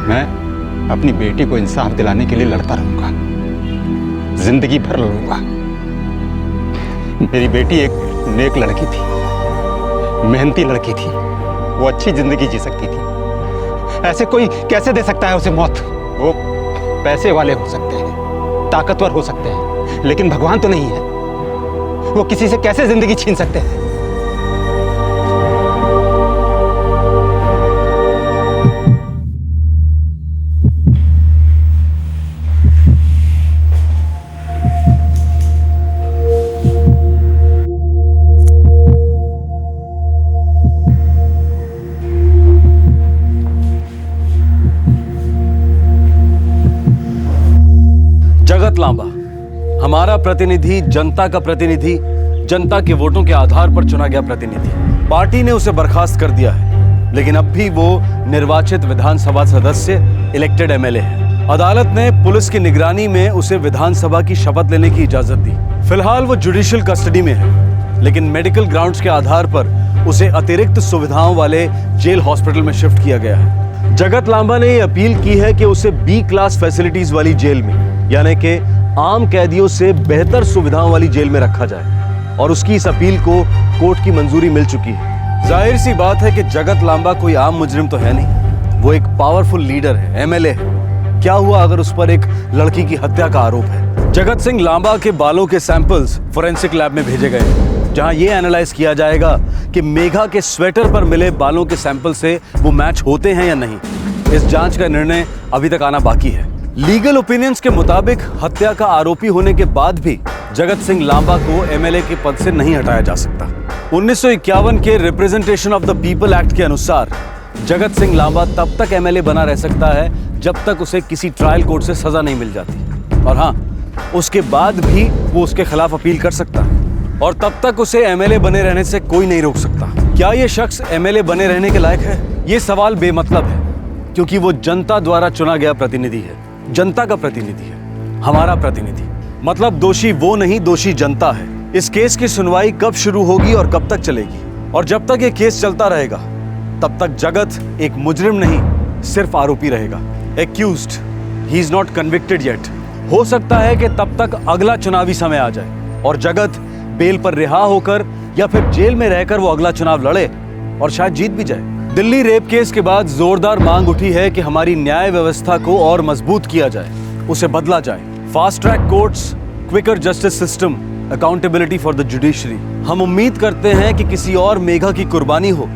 मैं अपनी बेटी को इंसाफ दिलाने के लिए लड़ता रहूंगा, जिंदगी भर लड़ूंगा। मेरी बेटी एक नेक लड़की थी, मेहनती लड़की थी, वो अच्छी जिंदगी जी सकती थी। ऐसे कोई कैसे दे सकता है उसे मौत? वो पैसे वाले हो सकते हैं, ताकतवर हो सकते हैं, लेकिन भगवान तो नहीं है। वो किसी से कैसे जिंदगी छीन सकते हैं? जगत लांबा, हमारा प्रतिनिधि, जनता का प्रतिनिधि, जनता के वोटों के आधार पर चुना गया प्रतिनिधि। पार्टी ने उसे बर्खास्त कर दिया है, लेकिन अब भी वो निर्वाचित विधानसभा सदस्य, इलेक्टेड एमएलए है। अदालत ने पुलिस की निगरानी में उसे विधानसभा की शपथ लेने की इजाजत दी। फिलहाल वो जुडिशियल कस्टडी में है, लेकिन मेडिकल ग्राउंड्स के आधार पर उसे अतिरिक्त सुविधाओं वाले जेल हॉस्पिटल में शिफ्ट किया गया है। जगत लांबा ने यह अपील की है कि उसे बी क्लास फैसिलिटीज वाली जेल में, यानी कि आम कैदियों से बेहतर सुविधाओं वाली जेल में रखा जाए, और उसकी इस अपील को कोर्ट की मंजूरी मिल चुकी है। जाहिर सी बात है कि जगत लांबा कोई आम मुजरिम तो है नहीं, वो एक पावरफुल लीडर है, एमएलए है। क्या हुआ अगर उस पर एक लड़की की हत्या का आरोप है? जगत सिंह लांबा के बालों के सैंपल्स फोरेंसिक लैब में भेजे गए, जहां यह एनालाइज किया जाएगा कि मेघा के स्वेटर पर मिले बालों के सैंपल से वो मैच होते हैं या नहीं। इस जांच का निर्णय अभी तक आना बाकी है। लीगल ओपिनियंस के मुताबिक हत्या का आरोपी होने के बाद भी जगत सिंह लांबा को एमएलए के पद से नहीं हटाया जा सकता। 1951 के representation of the people act के अनुसार जगत सिंह लांबा तब तक एमएलए बना रह सकता है जब तक उसे किसी ट्रायल कोर्ट से सजा नहीं मिल जाती, और हाँ, उसके बाद भी वो उसके खिलाफ अपील कर सकता है, और तब तक उसे एमएलए बने रहने से कोई नहीं रोक सकता। क्या ये शख्स एमएलए बने रहने के लायक है? ये सवाल बेमतलब है, क्योंकि वो जनता द्वारा चुना गया प्रतिनिधि है, जनता का प्रतिनिधि है, हमारा प्रतिनिधि। मतलब दोषी वो नहीं, दोषी जनता है। इस केस की सुनवाई कब शुरू होगी और कब तक चलेगी? और जब तक ये केस चलता रहेगा तब तक जगत एक मुजरिम नहीं, सिर्फ आरोपी रहेगा। Accused, he is not convicted yet. हो सकता है कि तब तक अगला चुनावी समय आ जाए और जगत बेल पर रिहा होकर या फिर जेल में रहकर वो अगला चुनाव लड़े और शायद जीत भी जाए। दिल्ली रेप केस के बाद जोरदार मांग उठी है कि हमारी न्याय व्यवस्था को और मजबूत किया जाए, उसे बदला जाए। Fast track courts, quicker justice system, accountability for the judiciary. हम उम्मीद करते हैं कि किसी और मेघा की कुर्बानी हो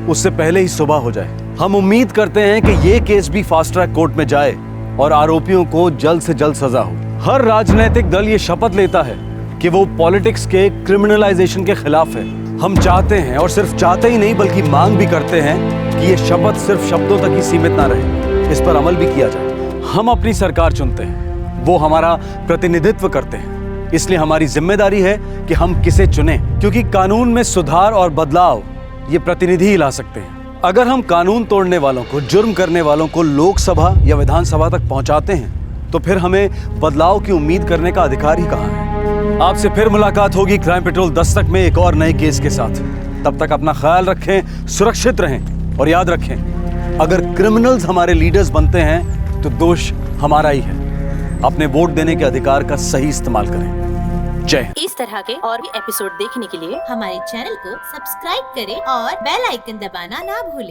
उससे पहले ही सुबह हो जाए। हम उम्मीद करते हैं कि ये केस भी फास्ट ट्रैक कोर्ट में जाए और आरोपियों को जल्द से जल्द सजा हो। हर राजनीतिक दल ये शपथ लेता है कि वो पॉलिटिक्स के क्रिमिनलाइजेशन के खिलाफ है। हम चाहते हैं, और सिर्फ चाहते ही नहीं बल्कि मांग भी करते हैं कि ये शपथ सिर्फ शब्दों तक ही सीमित ना रहे, इस पर अमल भी किया जाए। हम अपनी सरकार चुनते हैं, वो हमारा प्रतिनिधित्व करते हैं, इसलिए हमारी जिम्मेदारी है कि हम किसे चुनें, क्योंकि कानून में सुधार और बदलाव ये प्रतिनिधि ही ला सकते हैं। अगर हम कानून तोड़ने वालों को, जुर्म करने वालों को लोकसभा या विधानसभा तक पहुंचाते हैं तो फिर हमें बदलाव की उम्मीद करने का अधिकार ही कहां है। आपसे फिर मुलाकात होगी क्राइम पेट्रोल दस्तक में एक और नए केस के साथ। तब तक अपना ख्याल रखें, सुरक्षित रहें, और याद रखें, अगर क्रिमिनल्स हमारे लीडर्स बनते हैं तो दोष हमारा ही है। अपने वोट देने के अधिकार का सही इस्तेमाल करें। जय हिंद। इस तरह के और भी एपिसोड देखने के लिए हमारे चैनल को सब्सक्राइब करें और बेल आइकन दबाना ना भूलें।